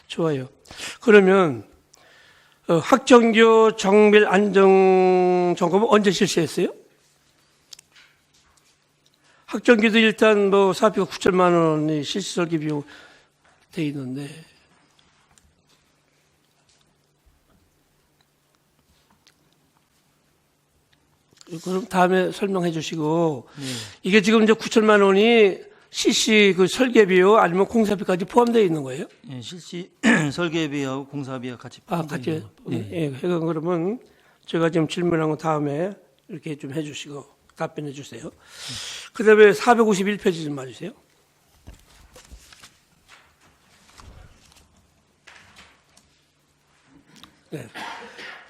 좋아요. 그러면 학정교 정밀 안정 점검은 언제 실시했어요? 학정교도 일단 뭐 사업비가 9천만 원이 실시 설계 비용 돼 있는데 그럼 다음에 설명해 주시고 이게 지금 이제 9천만 원이 실시 그 설계비요 아니면 공사비까지 포함되어 있는 거예요? 예, 실시 설계비하고 공사비가 같이 포함되어 있는 같이. 예, 그러면 제가 지금 질문한 거 다음에 이렇게 좀 해주시고 답변해 주세요. 그다음에 451페이지 좀 봐주세요. 네.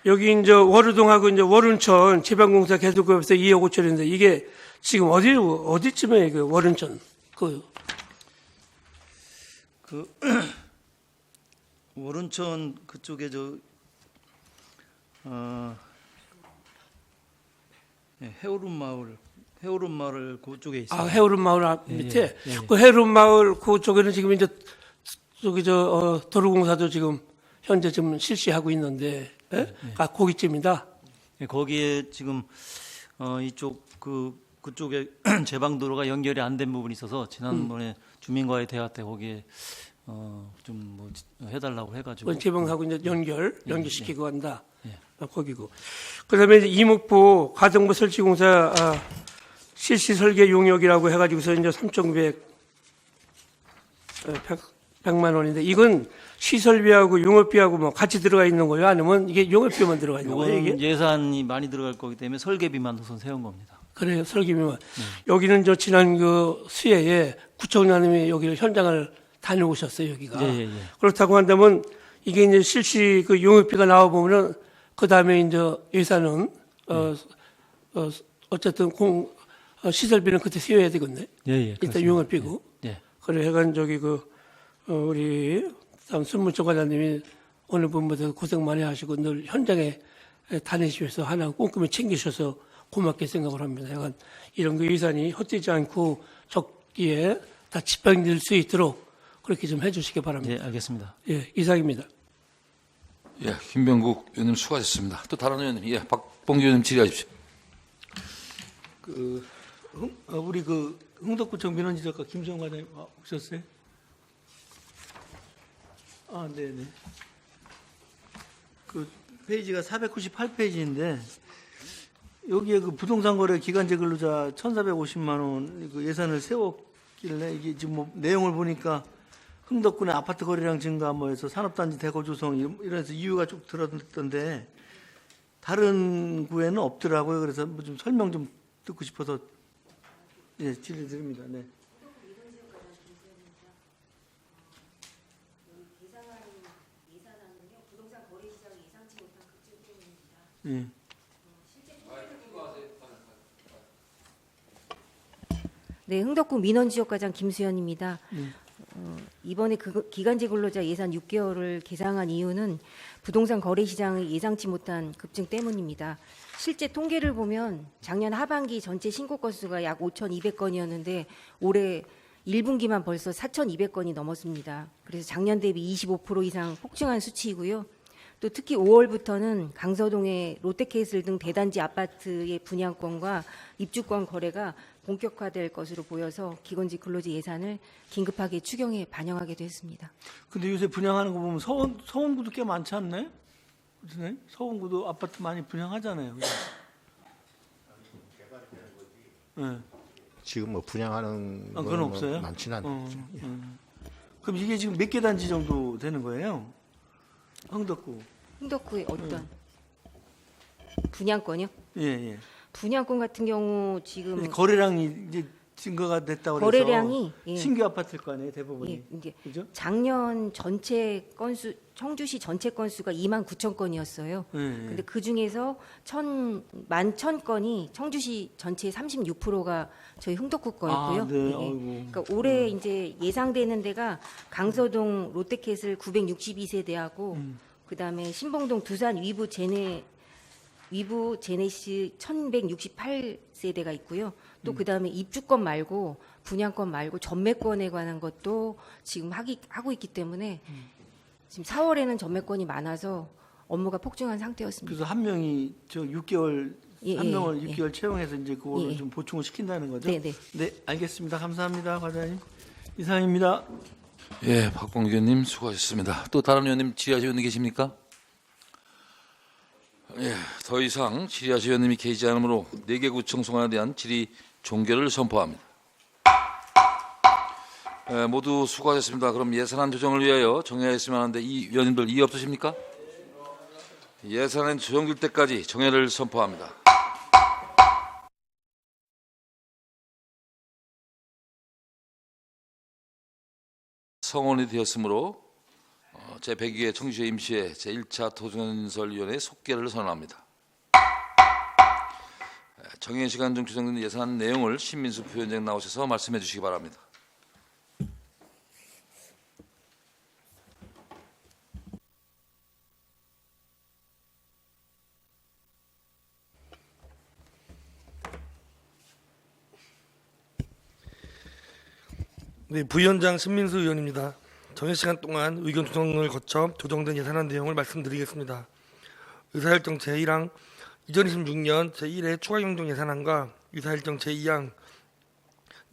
여기 이제 월우동하고 이제 월운천 지방공사 계속급에서 2억 5천인데 이게 지금 어디쯤에 그 월운천 그 월운천 그쪽에 해오름 마을 그쪽에 있어요. 아, 해오름 마을 밑에 예. 그 해오름 마을 그쪽에는 지금 이제 저기 도로공사도 지금 현재 지금 실시하고 있는데 아 거기쯤이다. 예, 거기에 지금 이쪽 그쪽에 제방도로가 연결이 안 된 부분이 있어서 지난번에 주민과의 대화 때 거기에 좀 뭐 해달라고 해가지고 제방하고 이제 연결시키고 한다. 거기고. 그다음에 이제 이목포 가정부 설치공사 실시 설계 용역이라고 해가지고서 이제 3,900만 원인데 이건 시설비하고 용역비하고 뭐 같이 들어가 있는 거예요? 아니면 이게 용역비만 들어가 있는 거예요? 이게? 예산이 많이 들어갈 거기 때문에 설계비만 우선 세운 겁니다. 그래요, 설계비만. 여기는 저 지난 그 수해에 구청장님이 여기 현장을 다녀오셨어요, 여기가. 예. 그렇다고 한다면 이게 이제 실시 그 용역비가 나와 보면은 그 다음에 이제 예산은 어쨌든 시설비는 그때 세워야 되겠네. 예. 일단 용역비고. 예. 그래 해간 저기 우리 다음 순문철 과장님이 어느 분보다 고생 많이 하시고 늘 현장에 다니시면서 하나 꼼꼼히 챙기셔서 고맙게 생각을 합니다. 약간 이런 그 예산이 헛되지 않고 적기에 다 집행될 수 있도록 그렇게 좀 해주시기 바랍니다. 예, 알겠습니다. 예, 이상입니다. 예, 김병국 의원님 수고하셨습니다. 또 다른 의원님, 예, 박봉규 의원님 질의하십시오. 우리 흥덕구청 민원지적과 김수영 과장님 오셨어요? 네네. 그 페이지가 498페이지인데 여기에 그 부동산 거래 기간제 근로자 1,450만 원 그 예산을 세웠길래 이게 지금 뭐 내용을 보니까 흥덕군의 아파트 거래량 증가 뭐 해서 산업단지 대거 조성 이래서 이유가 쭉 들었던데 다른 구에는 없더라고요. 그래서 뭐 좀 설명 좀 듣고 싶어서 질의 드립니다. 네. 예. 네, 흥덕구 민원지역과장 김수연입니다. 이번에 기간제 근로자 예산 6개월을 계상한 이유는 부동산 거래 시장의 예상치 못한 급증 때문입니다. 실제 통계를 보면 작년 하반기 전체 신고 건수가 약 5,200건이었는데 올해 1분기만 벌써 4,200건이 넘었습니다. 그래서 작년 대비 25% 이상 폭증한 수치이고요. 또 특히 5월부터는 강서동의 롯데캐슬 등 대단지 아파트의 분양권과 입주권 거래가 본격화될 것으로 보여서 기본지 근로지 예산을 긴급하게 추경에 반영하기도 했습니다. 근데 요새 분양하는 거 보면 서원구도 꽤 많지 않나요? 그렇네? 서원구도 아파트 많이 분양하잖아요. 그죠? 네. 지금 뭐 분양하는 그건 거는 없어요? 뭐 많지는 않죠. 그럼 이게 지금 몇 개 단지 정도 되는 거예요? 흥덕구의 어떤 분양권이요? 예. 분양권 같은 경우 지금 거래량이 이제 증가가 됐다고 그래서 거래량이 신규 아파트일 거 아니에요, 대부분이. 예, 이제 그죠? 작년 전체 건수 청주시 전체 건수가 29,000건이었어요. 근데 그 중에서 11,000건이 청주시 전체의 36%가 저희 흥덕구 거였고요. 네. 그러니까 올해 이제 예상되는 데가 강서동 롯데캐슬 962세대하고 그다음에 신봉동 두산 위브 제네시 1168세대가 있고요. 또 그다음에 입주권 말고 분양권 말고 전매권에 관한 것도 지금 하고 있기 때문에 지금 4월에는 전매권이 많아서 업무가 폭증한 상태였습니다. 그래서 한 명이 저 6개월 한 명을 6개월 예. 채용해서 이제 그거를 예. 좀 보충을 시킨다는 거죠? 네, 네. 네, 알겠습니다. 감사합니다, 과장님. 이상입니다. 예, 박봉기 의원님 수고하셨습니다. 또 다른 의원님 질의하실 의원님 계십니까? 예, 더 이상 질의하실 의원님이 계시지 않으므로 4개 구청 소관에 대한 질의 종결을 선포합니다. 예, 모두 수고하셨습니다. 그럼 예산안 조정을 위하여 정해야 했으면 하는데 이 의원님들 이의 없으십니까? 예산안 조정될 때까지 정회를 선포합니다. 성원이 되었으므로 제102회 청주시 임시회 제1차 토준건설위원회 속개를 선언합니다. 정해 시간 중 조정된 예산 내용을 신민수 부위원장 나오셔서 말씀해 주시기 바랍니다. 네, 부위원장 신민수 의원입니다. 정해 시간 동안 의견 조정을 거쳐 조정된 예산안 내용을 말씀드리겠습니다. 의사일정 제1항 2026년 제1회 추가경정 예산안과 의사일정 제2항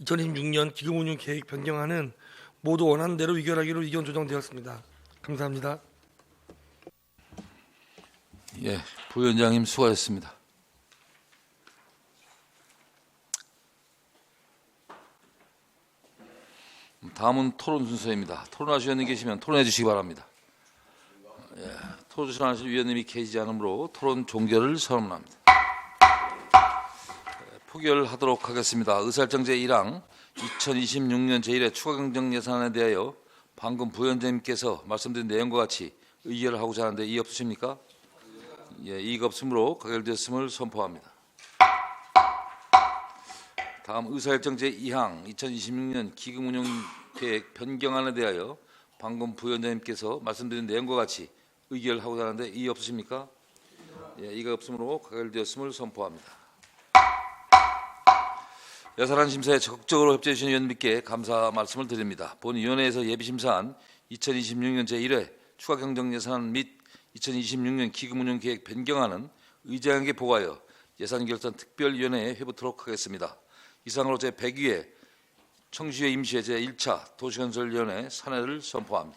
2026년 기금운용 계획 변경안은 모두 원하는 대로 의결하기로 의견 조정되었습니다. 감사합니다. 예, 부위원장님 수고하셨습니다. 다음은 토론 순서입니다. 토론하실 의원님 계시면 토론해 주시기 바랍니다. 예, 토론하실 위원님이 계시지 않으므로 토론 종결을 선언합니다. 포결하도록 하겠습니다. 의사일정 제1항 2026년 제1회 추가경정 예산안에 대하여 방금 부위원장님께서 말씀드린 내용과 같이 의결을 하고자 하는데 이의 없으십니까? 예, 이의가 없으므로 가결되었음을 선포합니다. 다음 의사일정 제2항 2026년 기금운용계획 변경안에 대하여 방금 부위원장님께서 말씀드린 내용과 같이 의결하고자 하는데 이의 없으십니까? 예, 이의가 없으므로 가결되었음을 선포합니다. 예산안 심사에 적극적으로 협조해 주신 위원님께 감사 말씀을 드립니다. 본위원회에서 예비심사한 2026년 제1회 추가경정예산안 및 2026년 기금운용계획 변경안은 의장에게 보고하여 예산결산 특별위원회에 회부토록 하겠습니다. 이상으로 제102회 청주시의 임시회 제1차 도시건설위원회 산회를 선포합니다.